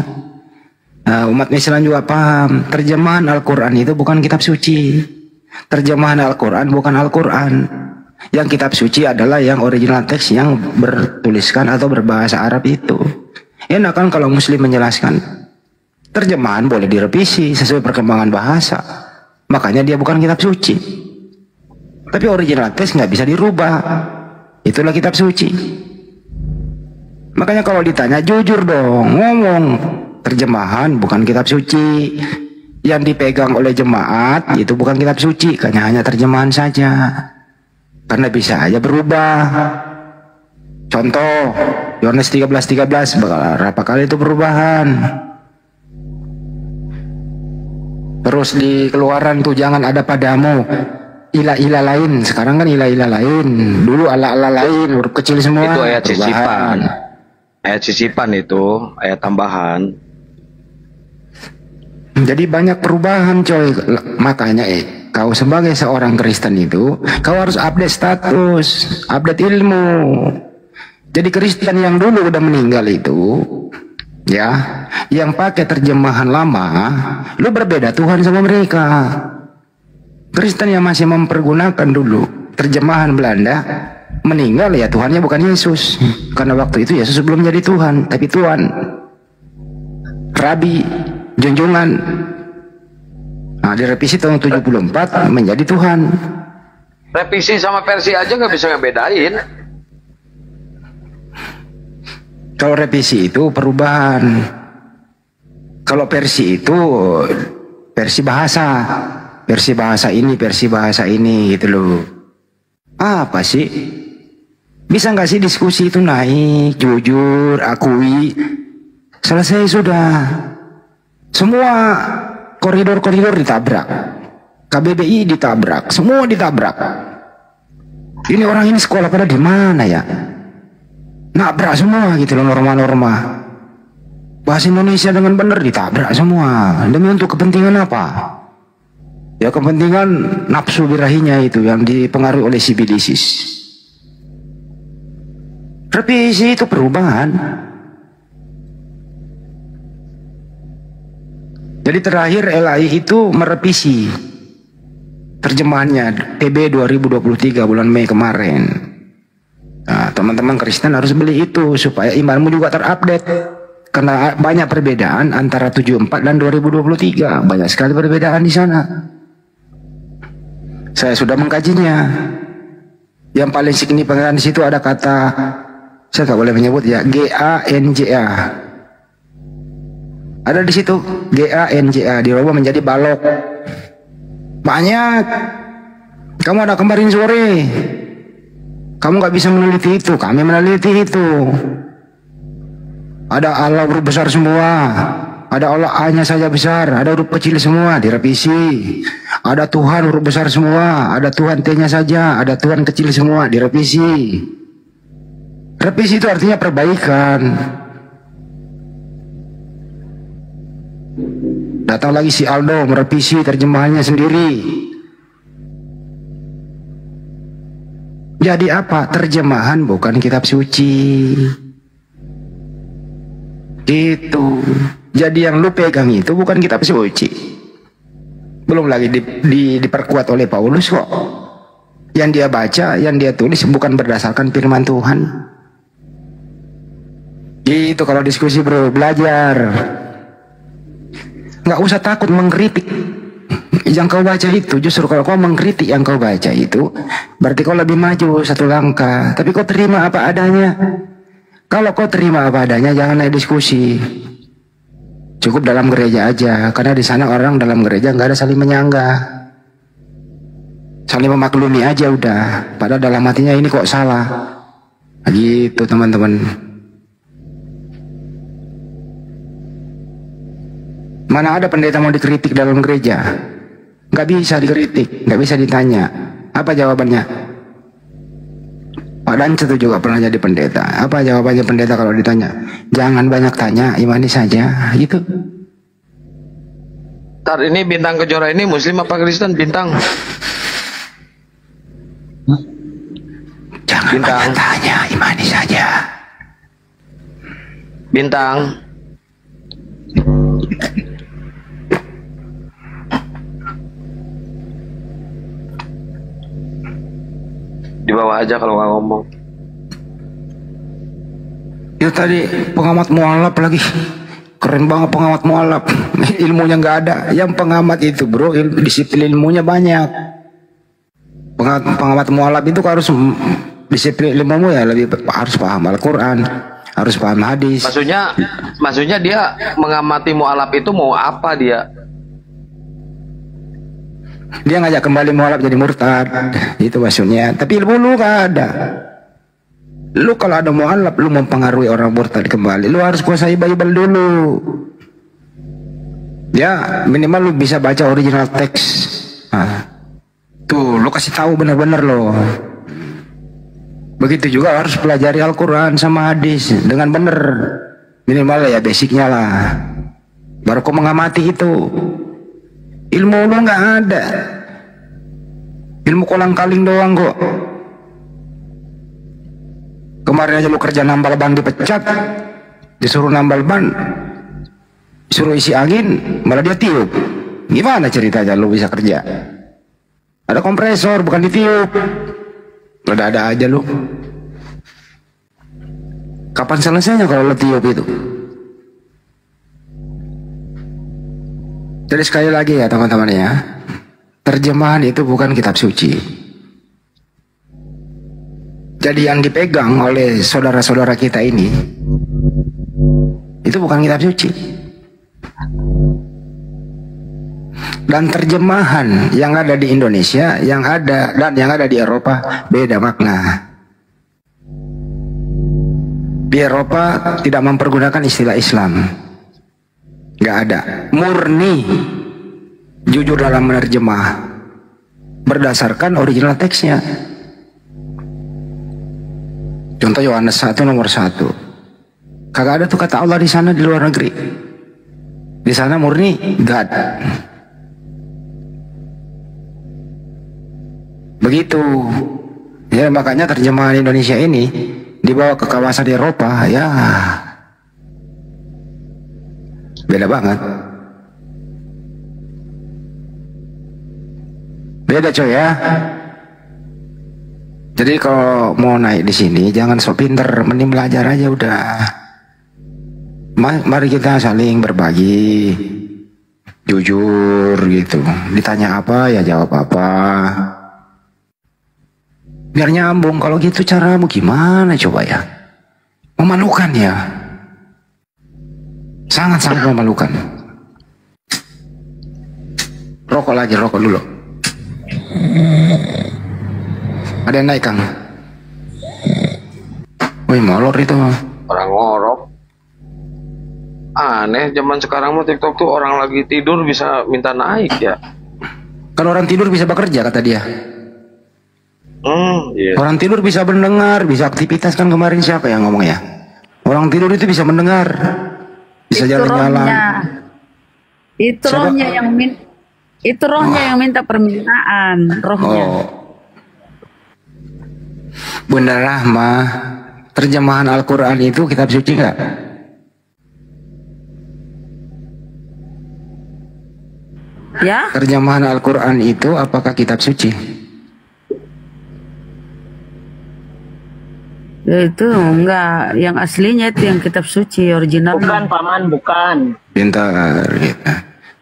Umat Islam juga paham. Terjemahan Al-Quran itu bukan kitab suci. Terjemahan Al-Quran bukan Al-Quran. Yang kitab suci adalah yang original teks yang bertuliskan atau berbahasa Arab itu. Enak kan kalau Muslim menjelaskan. Terjemahan boleh direvisi sesuai perkembangan bahasa. Makanya dia bukan kitab suci. Tapi original teks nggak bisa dirubah. Itulah kitab suci. Makanya kalau ditanya jujur dong, ngomong. Terjemahan bukan kitab suci. Yang dipegang oleh jemaat itu bukan kitab suci, hanya terjemahan saja. Karena bisa aja berubah. Contoh Yohanes 13:13 berapa kali itu perubahan. Terus di Keluaran tuh jangan ada padamu ilah-ilah lain. Sekarang kan ilah-ilah lain. Dulu Allah-Allah lain, huruf kecil semua. Itu ayat sisipan. Ayat sisipan itu, ayat tambahan. Jadi banyak perubahan, coy. Makanya kau sebagai seorang Kristen itu, kau harus update status, update ilmu. Jadi Kristen yang dulu udah meninggal itu, ya, yang pakai terjemahan lama, lu berbeda Tuhan sama mereka. Kristen yang masih mempergunakan dulu terjemahan Belanda, meninggal ya Tuhannya bukan Yesus. Karena waktu itu Yesus belum jadi Tuhan, tapi Tuhan, Rabi, junjungan. Nah, direvisi tahun 74 menjadi Tuhan. Revisi sama versi aja nggak bisa ngebedain. Kalau revisi itu perubahan. Kalau versi itu versi bahasa. Versi bahasa ini gitu loh. Apa sih? Bisa nggak sih diskusi itu naik, jujur, akui, selesai sudah. Semua koridor-koridor ditabrak, KBBI ditabrak, semua ditabrak. Ini orang ini sekolah pada di mana ya? Nabrak semua gitu loh norma-norma. Bahasa Indonesia dengan benar ditabrak semua. Demi untuk kepentingan apa? Ya kepentingan nafsu birahinya itu yang dipengaruhi oleh sibilisis. Revisi itu perubahan. Jadi terakhir LAI itu merevisi terjemahannya TB 2023 bulan Mei kemarin. Nah, teman-teman Kristen harus beli itu supaya imanmu juga terupdate. Karena banyak perbedaan antara 74 dan 2023. Banyak sekali perbedaan di sana. Saya sudah mengkajinya. Yang paling signifikan di situ ada kata, saya tak boleh menyebut ya, GANJA. Ada di situ GANJA dirubah menjadi balok. Banyak. Kamu ada kemarin sore. Kamu nggak bisa meneliti itu, kami meneliti itu. Ada Allah huruf besar semua. Ada Allah A-nya saja besar, ada huruf kecil semua direvisi. Ada Tuhan huruf besar semua, ada Tuhan T-nya saja, ada Tuhan kecil semua direvisi. Revisi itu artinya perbaikan. Datang lagi si Aldo merevisi terjemahannya sendiri. Jadi apa? Terjemahan bukan kitab suci. Gitu. Jadi yang lu pegang itu bukan kitab suci. Belum lagi diperkuat oleh Paulus kok. Yang dia baca, yang dia tulis bukan berdasarkan firman Tuhan. Gitu kalau diskusi bro, belajar. Nggak usah takut mengkritik yang kau baca itu. Justru kalau kau mengkritik yang kau baca itu, berarti kau lebih maju satu langkah. Tapi kau terima apa adanya. Kalau kau terima apa adanya, jangan naik diskusi. Cukup dalam gereja aja, karena di sana orang dalam gereja nggak ada saling menyanggah, saling memaklumi aja udah. Padahal dalam hatinya ini kok salah. Gitu teman-teman. Mana ada pendeta mau dikritik dalam gereja? Nggak bisa dikritik, nggak bisa ditanya. Apa jawabannya? Pak Dance itu juga pernah jadi pendeta. Apa jawabannya pendeta kalau ditanya? Jangan banyak tanya, imani saja, gitu. Ntar ini Bintang Kejora ini Muslim apa Kristen? Bintang. Jangan Bintang. banyak tanya, imani saja. Bintang. Di bawah aja kalau nggak ngomong. Itu tadi pengamat mualaf lagi. Keren banget pengamat mualaf. Ilmunya nggak ada. Yang pengamat itu bro, disiplin ilmunya banyak. Pengamat mualaf itu harus disiplin ilmumu ya, lebih harus paham Al-Quran, harus paham hadis. Maksudnya dia mengamati mualaf itu mau apa dia? Dia ngajak kembali mualaf jadi murtad, itu maksudnya. Tapi ilmu lu gak ada. Lu kalau ada mualaf, lu mempengaruhi orang murtad kembali, lu harus kuasai Bible dulu. Ya minimal lu bisa baca original teks. Nah, tuh lu kasih tahu benar-benar lo. Begitu juga harus pelajari Al-Quran sama hadis dengan benar. Minimal ya basicnya lah. Baru kau mengamati itu. Ilmu lu nggak ada. Ilmu kolang-kaling doang kok. Kemarin aja lu kerja nambal ban dipecat, disuruh nambal ban, disuruh isi angin, malah dia tiup. Gimana ceritanya lu bisa kerja? Ada kompresor bukan ditiup. Ada aja lu. Kapan selesainya kalau lu tiup itu? Jadi sekali lagi ya teman-teman ya, terjemahan itu bukan kitab suci. Jadi yang dipegang oleh saudara-saudara kita ini itu bukan kitab suci. Dan terjemahan yang ada di Indonesia, yang ada dan yang ada di Eropa beda makna. Di Eropa tidak mempergunakan istilah Islam, nggak ada. Murni jujur dalam menerjemah berdasarkan original teksnya. Contoh Yohanes 1 nomor 1. Kagak ada tuh kata Allah di sana di luar negeri. Di sana murni God. Begitu. Ya makanya terjemahan Indonesia ini dibawa ke kawasan Eropa, ya beda banget. Beda coy ya. Jadi kalau mau naik di sini jangan sok pinter, mending belajar aja udah. Mari kita saling berbagi, jujur gitu. Ditanya apa ya jawab apa. Biar nyambung. Kalau gitu caramu gimana coba ya? Memalukan ya. Sangat-sangat memalukan. Rokok lagi, rokok dulu. Ada yang naik Kang? Wih molor itu. Orang ngorok. Aneh zaman sekarang mah TikTok tuh orang lagi tidur bisa minta naik ya. Kan orang tidur bisa bekerja kata dia. Iya. Orang tidur bisa mendengar, bisa aktivitas. Kan kemarin siapa yang ngomong ya? Orang tidur itu bisa mendengar, bisa jalan-jalan. Itu rohnya yang yang minta permintaan, rohnya. Oh. Bunda Rahma, terjemahan Al-Quran itu kitab suci nggak? Ya? Terjemahan Al-Quran itu apakah kitab suci? Itu enggak, yang aslinya itu yang kitab suci original. Bukan Paman, bukan. Pintar gitu.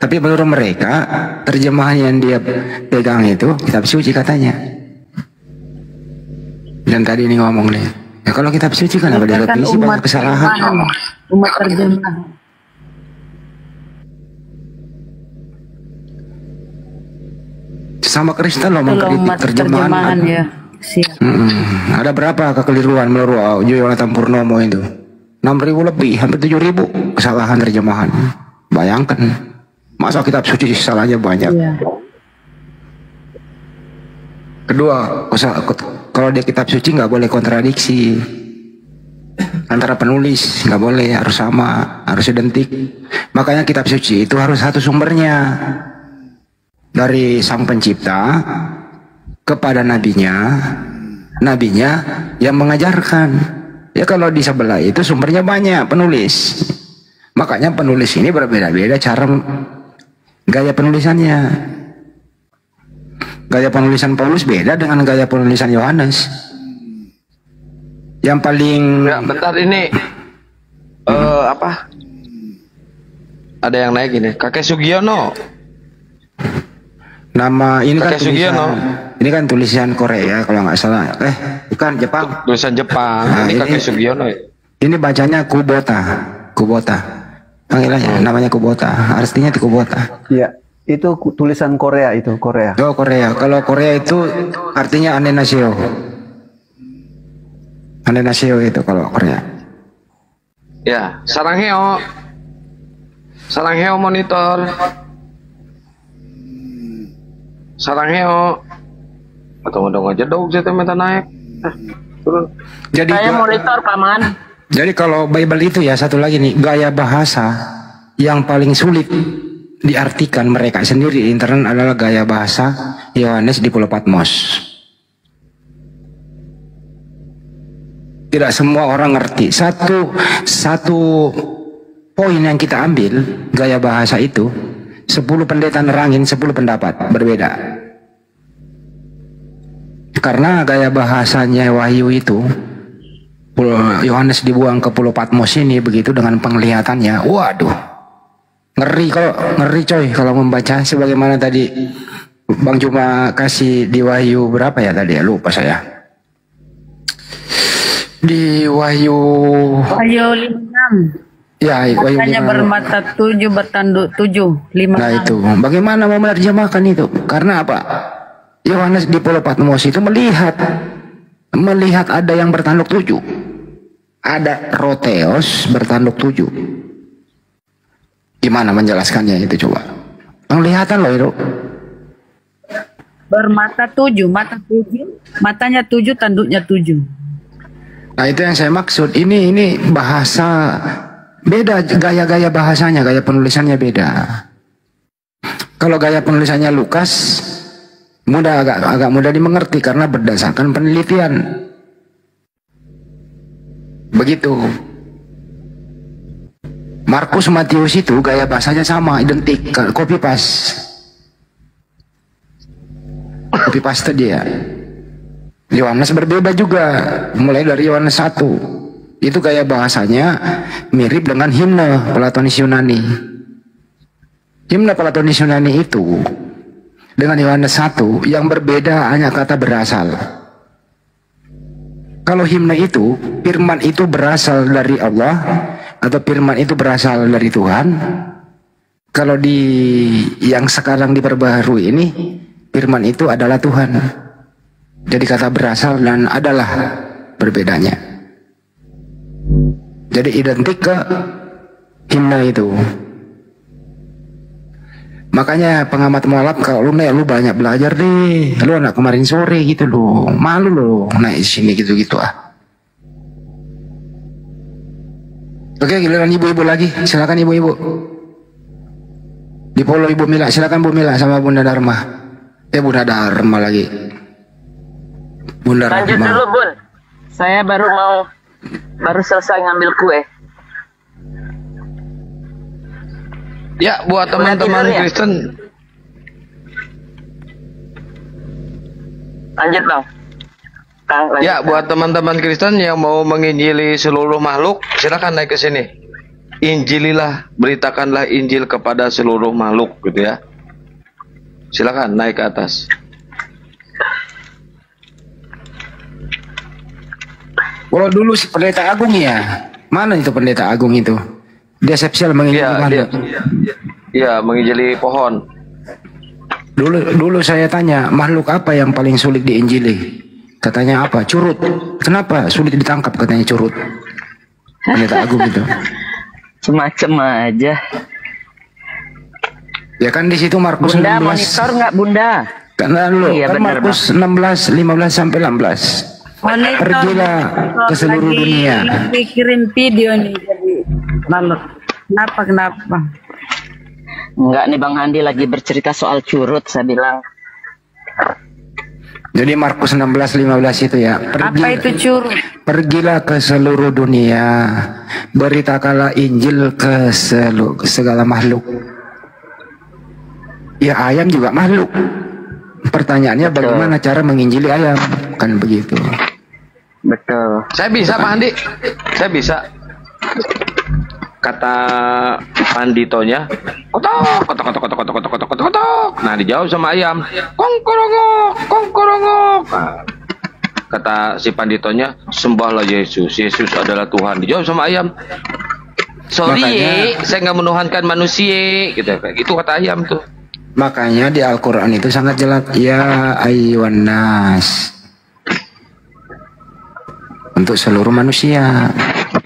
Tapi menurut mereka terjemahan yang dia pegang itu kitab suci katanya. Dan tadi ini ngomong nih, ya kalau kitab suci kan ada revisi banyak kesalahan. Umat terjemah. Sama Kristen loh mengkritik terjemahan. Ya. Ada berapa kekeliruan menurut Yonatan Purnomo itu? 6.000 lebih, hampir 7.000 kesalahan terjemahan. Bayangkan, masa kitab suci salahnya banyak. Iya. Kedua, kalau dia kitab suci nggak boleh kontradiksi antara penulis, nggak boleh, harus sama, harus identik. Makanya kitab suci itu harus satu sumbernya dari Sang Pencipta kepada nabinya yang mengajarkan. Ya kalau di sebelah itu sumbernya banyak penulis. Makanya penulis ini berbeda-beda cara gaya penulisannya. Gaya penulisan Paulus beda dengan gaya penulisan Yohanes. Yang paling ya, bentar ini apa? Ada yang naik ini. Kakek Sugiono. Nama ini kan Sugiono. Ini kan tulisan Korea kalau nggak salah. Bukan Jepang. Tulisan Jepang. Nah, ini Kakek Sugiono. Ini bacanya Kubota. Panggilannya namanya Kubota. Artinya itu Kubota. Iya, itu tulisan Korea itu, Korea. Oh, Korea. Kalau Korea itu artinya Anenasio. Anenasio itu kalau Korea. Ya, Sarangheo. Sarangheo monitor. Sarangheo. Atau ngomong aja dong, saya minta naik. Turun. Jadi Saya monitor Paman. Jadi kalau Bible itu ya satu lagi nih, gaya bahasa yang paling sulit diartikan mereka sendiri di internet adalah gaya bahasa Yohanes di Pulau Patmos. Tidak semua orang ngerti. Satu poin yang kita ambil gaya bahasa itu, 10 pendeta nerangin 10 pendapat berbeda. Karena gaya bahasanya Wahyu itu, Yohanes dibuang ke Pulau Patmos ini begitu dengan penglihatannya, waduh, ngeri coy kalau membaca. Sebagaimana tadi Bang Juma kasih di Wahyu berapa ya tadi ya, lupa saya. Di Wahyu. Wahyu 56. Ya, Wahyu Matanya 56. bermata 7, bertanduk 7, 5. Nah itu, bagaimana mau menerjemahkan itu? Karena apa? Yohanes di Pulau Patmos itu melihat ada yang bertanduk 7. Ada Roteos bertanduk 7. Gimana menjelaskannya itu coba? Penglihatan loh itu. Bermata 7, mata 7, matanya 7, tanduknya 7. Nah itu yang saya maksud. Ini bahasa beda, gaya-gaya bahasanya, gaya penulisannya beda. Kalau gaya penulisannya Lukas agak mudah dimengerti karena berdasarkan penelitian. Begitu. Markus, Matius itu gaya bahasanya sama, identik, copy paste dia. Yohanes berbeda juga, mulai dari Yohanes 1. Itu gaya bahasanya mirip dengan himne Platonis Yunani. Himne Platonis Yunani itu dengan Yohanes 1 yang berbeda hanya kata berasal. Kalau himne itu, firman itu berasal dari Allah atau firman itu berasal dari Tuhan. Kalau di yang sekarang diperbaharui ini, firman itu adalah Tuhan. Jadi kata berasal dan adalah berbedanya. Jadi identik ke himne itu. Makanya pengamat mualaf kalau lu banyak belajar deh. Lu anak kemarin sore gitu loh. Malu lo naik sini gitu-gitu ah. Oke, giliran ibu-ibu lagi. Silakan ibu-ibu. Di follow Ibu Mila. Silakan Bu Mila sama Bunda Dharma. Bunda Dharma lagi. Bunda Lanjut Rahma. dulu Bun. Saya baru selesai ngambil kue. Ya, buat teman-teman tidur ya? Kristen. Lanjut Bang. Kang, lanjut, Ya, buat teman-teman Kristen yang mau menginjili seluruh makhluk, silakan naik ke sini. Injililah, beritakanlah Injil kepada seluruh makhluk, gitu ya. Silakan naik ke atas. Kalau dulu si pendeta agung ya, mana itu pendeta agung itu? Dia sepsial menginjili makhluk. Iya, menginjili pohon. Dulu saya tanya, makhluk apa yang paling sulit diinjili? Katanya apa? Curut. Kenapa sulit ditangkap? Katanya curut. Pendeta agung itu. Semacam aja. Ya kan di situ Markus Bunda 16. monitor nggak Bunda? Karena lu Iya, kan bener, Markus 16 15 sampai 16. Monitor. Pergilah ke seluruh Lagi dunia. Pikirin video nih jadi lalu. Kenapa? Enggak nih Bang Handi lagi bercerita soal curut, saya bilang. Jadi Markus 16 15 itu ya. Apa itu curut? Pergilah ke seluruh dunia, beritakanlah Injil ke segala makhluk. Ya ayam juga makhluk. Pertanyaannya bagaimana cara menginjili ayam? Kan begitu. Betul. Saya bisa, Pak Andi. Saya bisa. Kata panditonya, kotok. Nah, dijawab sama ayam, kongkorongok. Nah, kata si panditonya, sembahlah Yesus. Yesus adalah Tuhan. Dijawab sama ayam, sorry, saya nggak menuhankan manusia. Gitu, kayak gitu kata ayam tuh. Makanya di Al-Quran itu sangat jelas, ya ayyuhan nas, untuk seluruh manusia,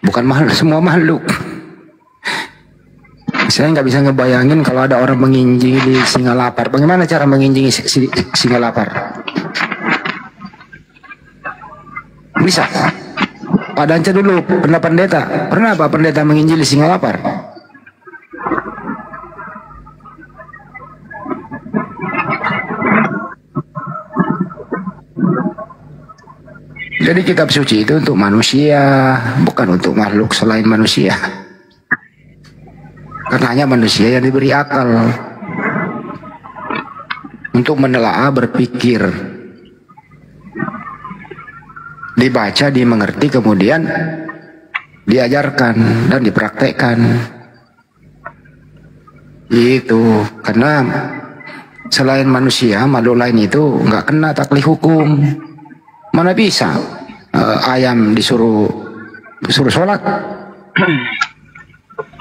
bukan makhluk, semua makhluk. Saya nggak bisa ngebayangin kalau ada orang menginjili singa lapar. Bagaimana cara menginjili singa lapar? Bisa. Pak Danca dulu pernah pendeta. Pernah Pak pendeta menginjili singa lapar? Jadi kitab suci itu untuk manusia, bukan untuk makhluk selain manusia. Karena hanya manusia yang diberi akal untuk menelaah, berpikir, dibaca, dimengerti, kemudian diajarkan dan dipraktekkan. Itu karena selain manusia, makhluk lain itu nggak kena taklif hukum. Mana bisa ayam disuruh sholat.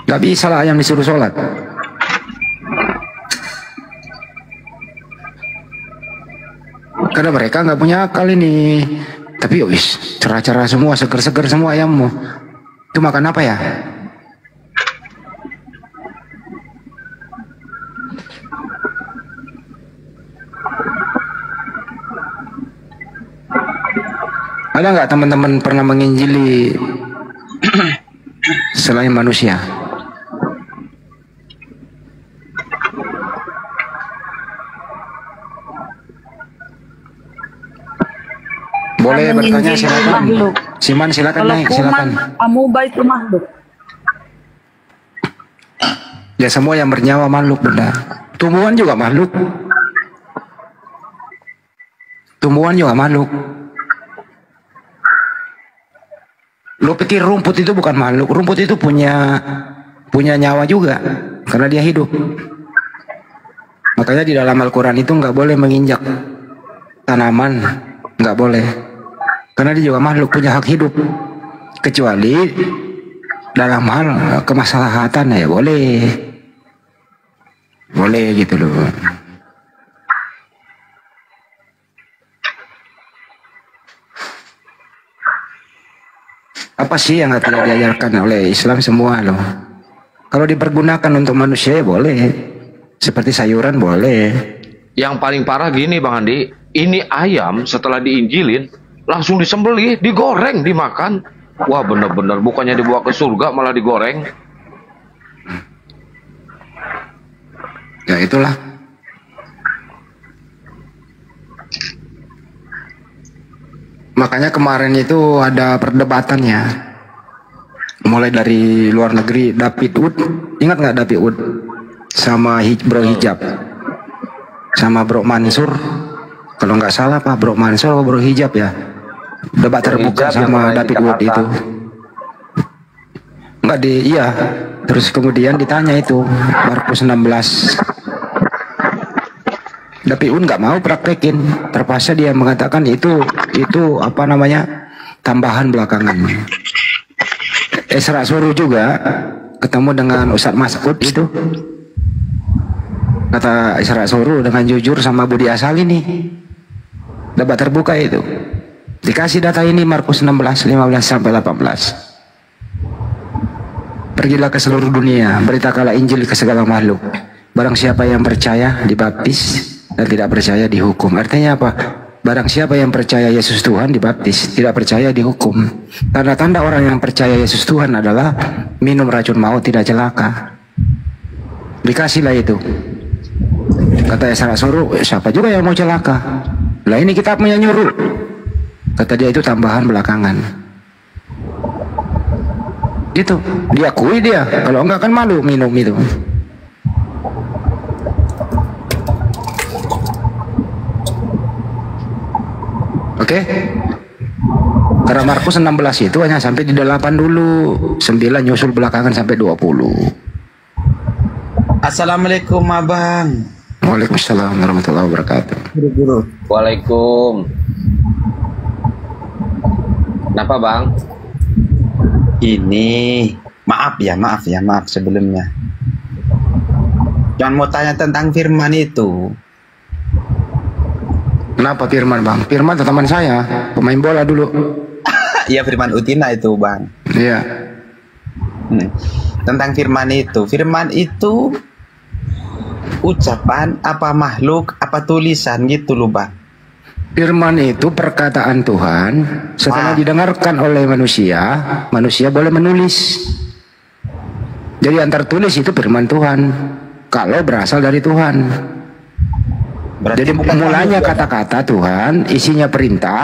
Gak bisa lah ayam disuruh sholat. Karena mereka nggak punya akal ini. Tapi wis cerah-cerah semua, seger-seger semua ayammu. Itu makan apa ya? Ada nggak teman-teman pernah menginjili selain manusia? Boleh bertanya, silakan. Siman, silakan naik, silakan. Amuba itu makhluk. Ya semua yang bernyawa makhluk, benda. Tumbuhan juga makhluk. Tumbuhan juga makhluk. Lo pikir rumput itu bukan makhluk? Rumput itu punya nyawa juga, karena dia hidup. Makanya di dalam Al-Quran itu nggak boleh menginjak tanaman, nggak boleh, karena dia juga makhluk, punya hak hidup. Kecuali dalam hal kemaslahatan ya boleh gitu loh. Apa sih yang tidak diajarkan oleh Islam? Semua loh. Kalau dipergunakan untuk manusia ya boleh, seperti sayuran boleh. Yang paling parah gini Bang Andi, ini ayam setelah diinjilin langsung disembelih, digoreng, dimakan. Wah bener-bener, bukannya dibawa ke surga malah digoreng. Ya itulah. Makanya kemarin itu ada perdebatannya, mulai dari luar negeri. David Wood, ingat nggak David Wood? Sama Bro Hijab, sama Bro Mansur. Kalau nggak salah Pak, Bro Mansur atau Bro Hijab ya. Debat terbuka sama David Wood itu. Nggak iya. Terus kemudian ditanya itu Markus 16. David Wood nggak mau praktekin, terpaksa dia mengatakan itu apa namanya, tambahan belakangan. Esra Suruh juga ketemu dengan Ustadz Mas'ud itu, kata Esra Suruh dengan jujur sama Budi Asali nih, debat terbuka itu, dikasih data ini Markus 16, 15 sampai 18. Pergilah ke seluruh dunia, beritakanlah Injil ke segala makhluk. Barang siapa yang percaya dibaptis dan tidak percaya dihukum. Artinya apa? Barang siapa yang percaya Yesus Tuhan dibaptis, tidak percaya dihukum. Tanda-tanda orang yang percaya Yesus Tuhan adalah minum racun maut, tidak celaka. Dikasihlah itu. Kata Esra Suruh, siapa juga yang mau celaka? Lah ini kitabnya nyuruh. Kata dia itu tambahan belakangan. Gitu. Diakui dia. Kalau enggak kan malu minum itu. Oke. Karena Markus 16 itu hanya sampai di 8 dulu, 9 nyusul belakangan sampai 20. Assalamualaikum Abang. Waalaikumsalam warahmatullahi wabarakatuh. Guru. Waalaikum. Kenapa Bang? Ini maaf sebelumnya. Jangan mau tanya tentang firman itu. Kenapa Firman Bang? Firman teman saya, pemain bola dulu. Iya Firman Utina itu Bang. Iya. Tentang firman itu ucapan apa makhluk apa tulisan gitu loh Bang. Firman itu perkataan Tuhan setelah didengarkan oleh manusia, manusia boleh menulis. Jadi yang tertulis itu firman Tuhan kalau berasal dari Tuhan. Jadi mulanya kata-kata Tuhan, isinya perintah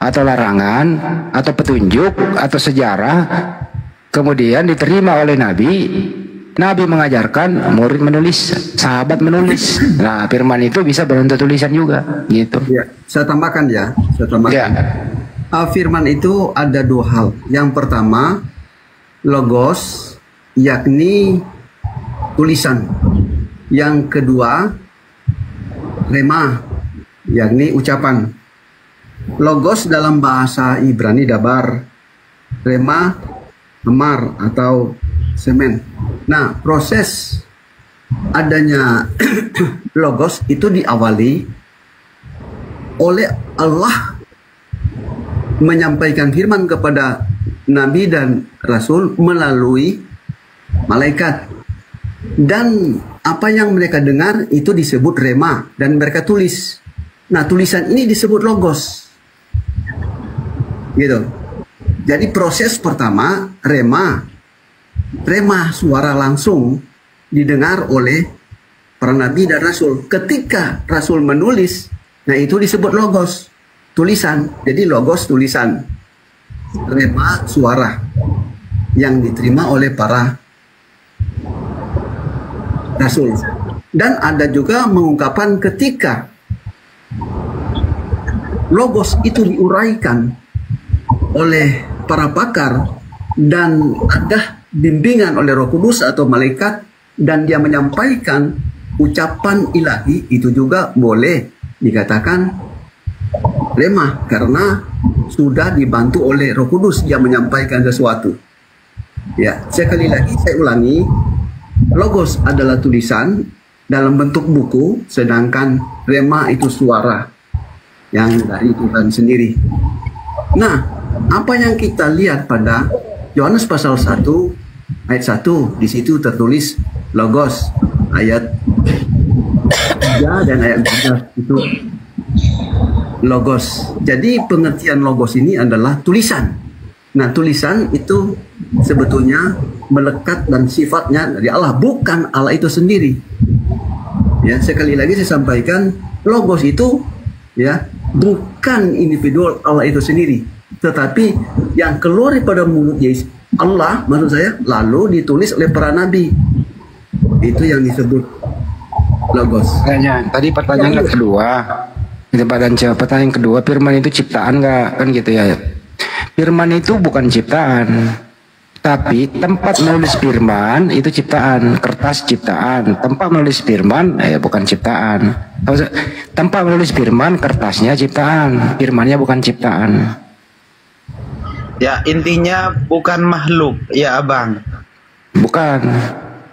atau larangan atau petunjuk atau sejarah, kemudian diterima oleh Nabi. Nabi mengajarkan, murid menulis, sahabat menulis. Nah, firman itu bisa berbentuk tulisan juga, gitu. Ya, saya tambahkan ya. Ya. Firman itu ada dua hal. Yang pertama, logos, yakni tulisan. Yang kedua, rema, yakni ucapan. Logos dalam bahasa Ibrani dabar, rema, amar atau semen. Nah, proses adanya logos itu diawali oleh Allah menyampaikan firman kepada Nabi dan Rasul melalui malaikat. Dan apa yang mereka dengar itu disebut rema dan mereka tulis. Nah, tulisan ini disebut logos. Gitu. Jadi proses pertama rema suara langsung didengar oleh para nabi dan rasul. Ketika rasul menulis, nah itu disebut logos, tulisan. Jadi logos tulisan, rema suara yang diterima oleh para rasul. Dan ada juga mengungkapkan ketika logos itu diuraikan oleh para pakar dan ada bimbingan oleh Roh Kudus atau malaikat dan dia menyampaikan ucapan ilahi, itu juga boleh dikatakan rema karena sudah dibantu oleh Roh Kudus dia menyampaikan sesuatu. Ya, sekali lagi saya ulangi, logos adalah tulisan dalam bentuk buku, sedangkan rema itu suara yang dari Tuhan sendiri. Nah, apa yang kita lihat pada Yohanes pasal 1 ayat 1, di situ tertulis logos, ayat 3 dan ayat 4 itu logos. Jadi pengertian logos ini adalah tulisan. Nah, tulisan itu sebetulnya melekat dan sifatnya dari Allah, bukan Allah itu sendiri. Ya, sekali lagi saya sampaikan, logos itu ya bukan individual Allah itu sendiri, tetapi yang keluar daripada mulut Yesus Allah, maksud saya, lalu ditulis oleh para nabi. Itu yang disebut logos. Tadi pertanyaan kedua, itu pertanyaan kedua, firman itu ciptaan nggak, kan gitu ya? Firman itu bukan ciptaan, tapi tempat menulis firman itu ciptaan, kertas ciptaan. Tempat menulis firman bukan ciptaan. Tempat menulis firman, kertasnya ciptaan, firmannya bukan ciptaan. Ya, intinya bukan makhluk, ya Abang. Bukan.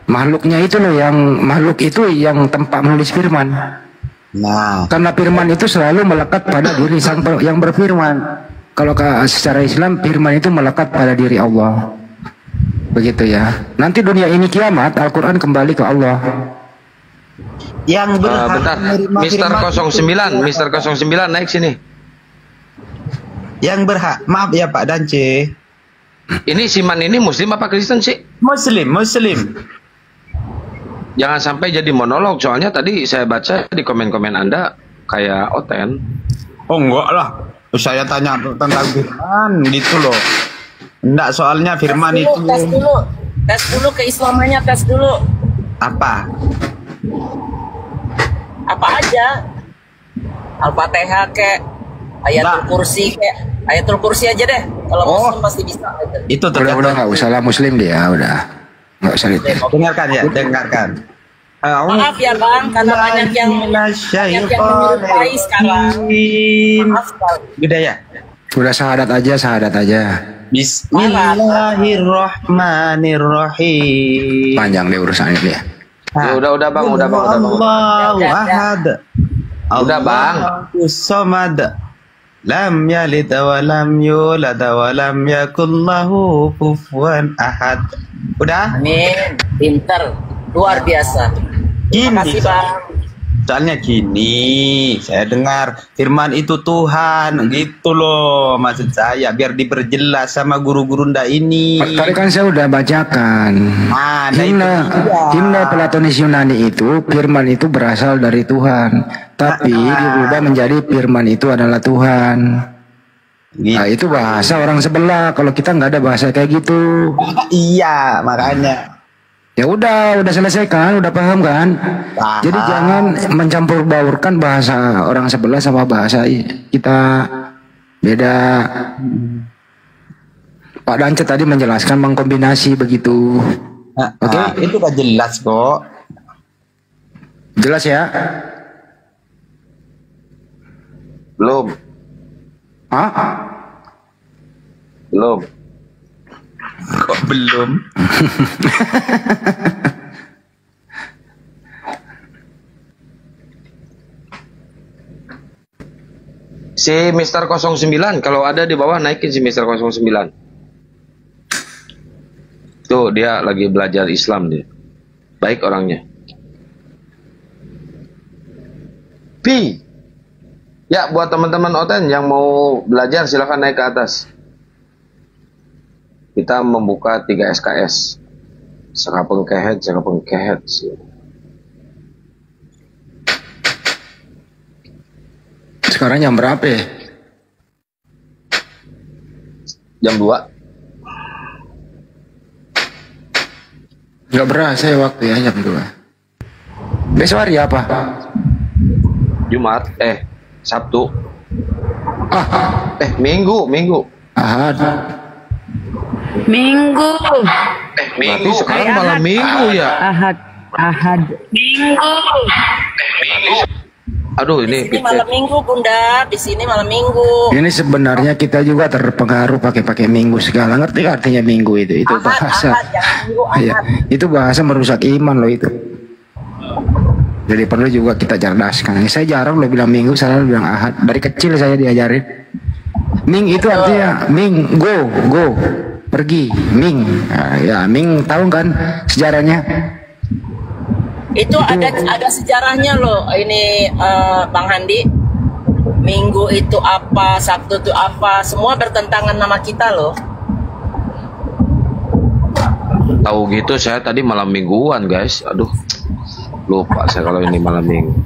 Makhluknya itu loh, makhluk itu yang tempat menulis firman. Nah, karena firman itu selalu melekat pada diri sang yang berfirman. Kalau secara Islam, firman itu melekat pada diri Allah. Begitu ya. Nanti dunia ini kiamat, Al-Quran kembali ke Allah. Yang berhak bentar, Mister 09, Mister 09 naik sini. Yang berhak, maaf ya Pak Dance. Ini Siman ini Muslim apa Kristen sih? Muslim. Jangan sampai jadi monolog, soalnya tadi saya baca di komen-komen Anda kayak Oten. Oh enggak lah, saya tanya tentang firman gitu loh. Enggak, soalnya firman itu. Tes dulu keislamannya, tes dulu. Apa? Apa aja? Al-Fatihah kek, Ayatul Kursi kek. Ayatul Kursi aja deh. Kalau Muslim pasti bisa. Itu udah nggak usah lah Muslim dia, udah nggak usah itu. Dengarkan ya, dengarkan. Maaf ya Bang, karena banyak yang menyerupai sekarang. Maaf Bang. Udah ya? Udah syahadat aja. Bismillahirrahmanirrahim. Panjang deh urusannya dia. Udah bang. Allahu ahad. Udah bang. Samad. Lam yalid wa lam yulad wa lam yakul lahu kufuwan ahad. Udah? Amin. Pinter. Luar biasa. Terima kasih Bang. Soalnya gini, saya dengar firman itu Tuhan, gitu loh maksud saya, biar diperjelas sama guru-guru ndak ini. Tadi kan saya udah bacakan. Himne Platonis Yunani itu, firman itu berasal dari Tuhan, tapi diubah menjadi firman itu adalah Tuhan. Nah itu bahasa orang sebelah, kalau kita nggak ada bahasa kayak gitu. Iya, makanya. Ya udah selesai kan, udah paham kan? Paham. Jadi jangan mencampur baurkan bahasa orang sebelah sama bahasa kita, beda. Pak Dance tadi menjelaskan mengkombinasi begitu. Oke, itu kan jelas kok. Jelas ya? Belum. Hah? Belum. Kok belum? Si Mister 09 kalau ada di bawah naikin si Mister 09. Tuh dia lagi belajar Islam dia. Baik orangnya. Pi. Ya buat teman-teman Oten yang mau belajar silahkan naik ke atas. Kita membuka 3 SKS. Sekapeng kehet. Sekarang jam berapa ya? Jam 2. Nggak berasa ya waktu ya, jam 2. Besok hari apa? Jumat, Sabtu. Minggu. Ahad. Minggu. Minggu. Sekarang malam Minggu ya. Ahad. Minggu. Aduh ini Di sini malam Minggu, Bunda. Di sini malam Minggu. Ini sebenarnya kita juga terpengaruh pakai Minggu segala. Ngerti gak artinya Minggu itu? Itu bahasa. Iya, itu bahasa merusak iman loh itu. Jadi perlu juga kita cerdaskan. Saya jarang lo bilang Minggu, selalu bilang Ahad. Dari kecil saya diajarin. Ming itu artinya Ming, go, pergi, Ming. Nah, ya Ming tahu kan sejarahnya? Itu ada sejarahnya loh. Ini Bang Handi. Minggu itu apa, Sabtu itu apa, semua bertentangan nama kita loh. tahu gitu saya tadi malam mingguan guys. Aduh lupa saya kalau ini malam minggu.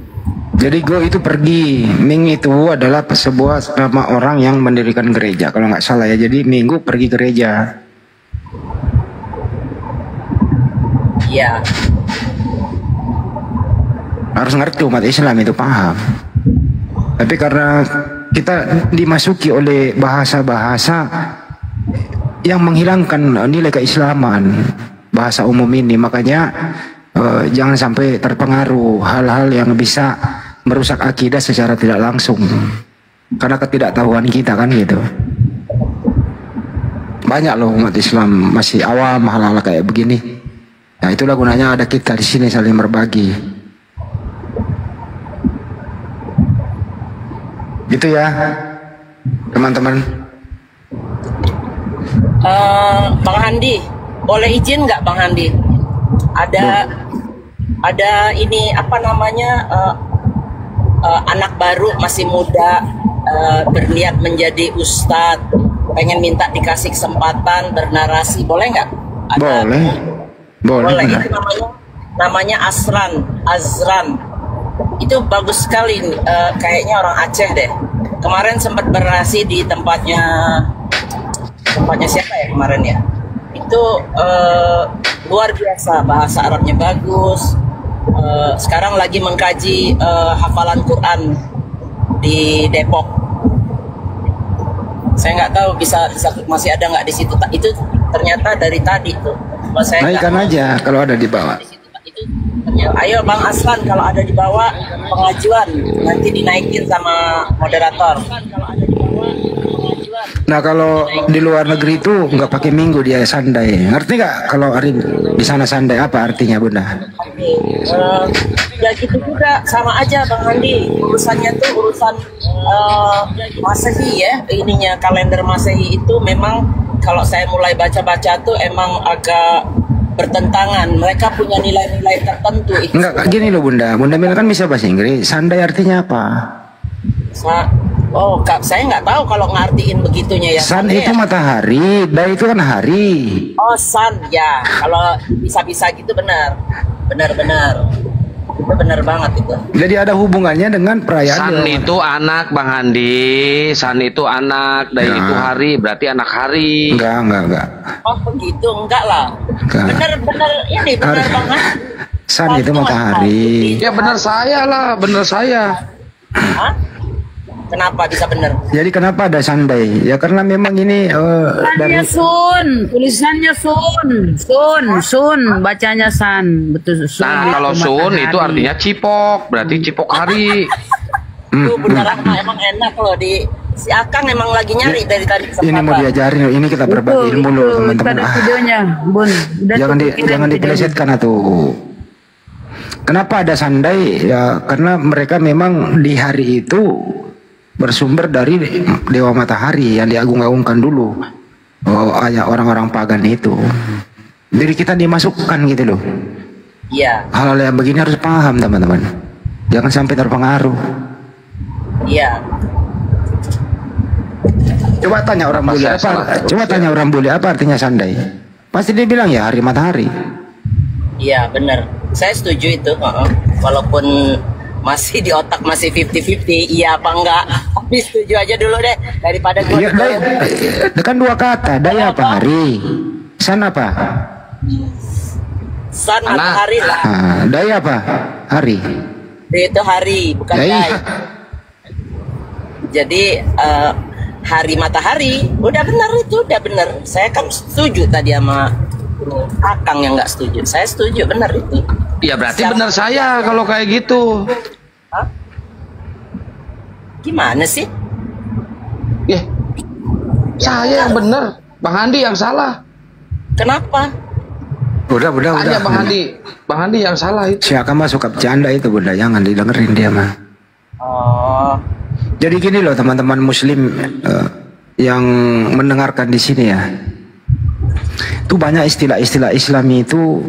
Jadi go itu pergi, Ming itu adalah sebuah nama orang yang mendirikan gereja kalau nggak salah ya. Jadi Minggu pergi gereja. Iya. Harus ngerti umat Islam itu paham. Tapi karena kita dimasuki oleh bahasa-bahasa yang menghilangkan nilai keislaman, bahasa umum ini, makanya jangan sampai terpengaruh hal-hal yang bisa merusak akidah secara tidak langsung karena ketidaktahuan kita kan gitu. Banyak loh umat Islam masih awam hal-hal kayak begini. Nah itulah gunanya ada kita di sini saling berbagi. Gitu ya teman-teman. Bang Handi, boleh izin nggak Bang Handi? Ada ini apa namanya anak baru masih muda berniat menjadi ustadz, pengen minta dikasih kesempatan bernarasi, boleh nggak? Boleh. Itu namanya Azran. Itu bagus sekali, kayaknya orang Aceh deh. Kemarin sempat bernarasi di tempatnya siapa ya kemarin ya? Itu luar biasa, bahasa Arabnya bagus. Sekarang lagi mengkaji hafalan Quran di Depok. Saya nggak tahu bisa masih ada nggak di situ. Itu ternyata dari tadi tuh. Naikkan aja kalau ada di bawah. Ayo Bang Aslan, kalau ada di bawah pengajuan nanti dinaikin sama moderator. Nah kalau di luar negeri itu nggak pakai minggu, dia sandai. Ngerti nggak kalau hari di sana sandai apa artinya Bunda? Ya gitu juga, sama aja Bang Andi. Urusannya tuh urusan Masehi ya, ininya kalender Masehi itu memang kalau saya mulai baca-baca tuh emang agak bertentangan. Mereka punya nilai-nilai tertentu. Enggak gini loh Bunda. Bunda bilang kan bisa bahasa Inggris. Sandai artinya apa? Saya nggak tahu kalau ngartiin begitunya ya. Sun itu ya? Matahari, day itu kan hari. Oh sun ya, kalau bisa-bisa gitu benar. Itu benar banget itu. Jadi ada hubungannya dengan perayaan. Sun itu anak Bang Handi, sun itu anak, day itu hari, berarti anak hari. Enggak. Oh begitu, enggak lah. Benar Bang Handi. Sun itu matahari. Ya benar saya lah, benar saya. Hah? Kenapa bisa benar? Jadi kenapa ada sandai? Ya karena memang ini dari tulisannya sun, bacanya san, betul sun. Nah kalau sun itu artinya cipok, berarti cipok hari. Tuh Bunda Rahma emang enak loh Si Akang emang lagi nyari dari tadi kesempatan. Ini mau diajarin, ini kita berbagi ilmu loh teman-teman. Ada videonya, Bun. Jangan dipelesetkan atuh. Kenapa ada sandai? Ya karena mereka memang di hari itu bersumber dari dewa matahari yang diagung-agungkan dulu. Ayah orang-orang pagan itu. Jadi kita dimasukkan gitu loh. Iya. Hal-hal yang begini harus paham teman-teman. Jangan sampai terpengaruh. Iya. Coba tanya orang bule apa? Coba tanya orang bule apa artinya sandai? Pasti dia bilang ya hari matahari. Iya benar. Saya setuju itu. Walaupun masih di otak masih 50-50, iya apa enggak? Tapi setuju aja dulu deh daripada gue. Iya, kan dua kata. Daya apa hari? San apa? San matahari lah. Daya apa? Hari. Itu hari bukan daya. Jadi hari matahari udah benar itu, udah benar. Saya kan setuju tadi sama Akang yang nggak setuju. Saya setuju benar itu. Ya berarti benar saya kalau kayak gitu. Hah? Gimana sih? Ya, saya yang benar, Bang Handi yang salah. Kenapa? Udah. Hanya Bang Handi yang salah itu. Si Akang mah suka bercanda itu bunda, jangan didengerin dia mah. Oh. Jadi gini loh teman-teman muslim yang mendengarkan di sini ya. Itu banyak istilah-istilah Islami itu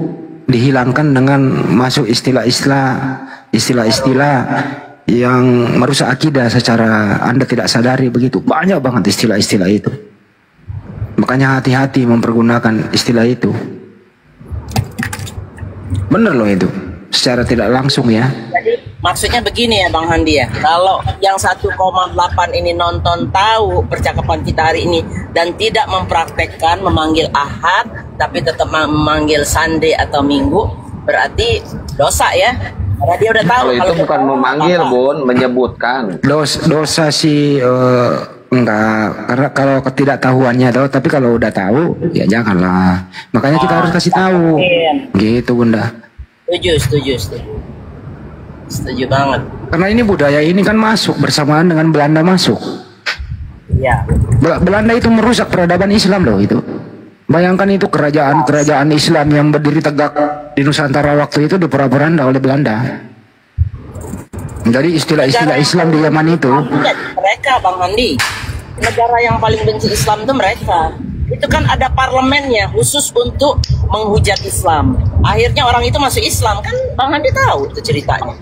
dihilangkan dengan masuk istilah-istilah yang merusak akidah secara Anda tidak sadari begitu. Banyak banget istilah-istilah itu. Makanya hati-hati mempergunakan istilah itu. Bener loh itu. Secara tidak langsung ya. Jadi maksudnya begini ya Bang Handi ya. Kalau yang 1,8 ini nonton tahu percakapan kita hari ini dan tidak mempraktekkan memanggil Ahad tapi tetap memanggil Sunday atau Minggu, berarti dosa ya. Karena dia udah tahu kalau itu bukan memanggil, Bun, menyebutkan. Dosa sih enggak, karena kalau ketidaktahuannya tahu, tapi kalau udah tahu ya janganlah. Makanya kita harus kasih tahu. Gitu Bunda. Setuju banget. Karena ini budaya ini kan masuk bersamaan dengan Belanda masuk. Iya. Belanda itu merusak peradaban Islam loh itu. Bayangkan itu kerajaan Islam yang berdiri tegak di Nusantara waktu itu diporak-poranda oleh Belanda. Jadi istilah-istilah Islam di zaman itu. Mereka Bang Handi, negara yang paling benci Islam itu mereka. Itu kan ada parlemennya khusus untuk menghujat Islam. Akhirnya orang itu masuk Islam kan, Bang Handi tahu itu ceritanya.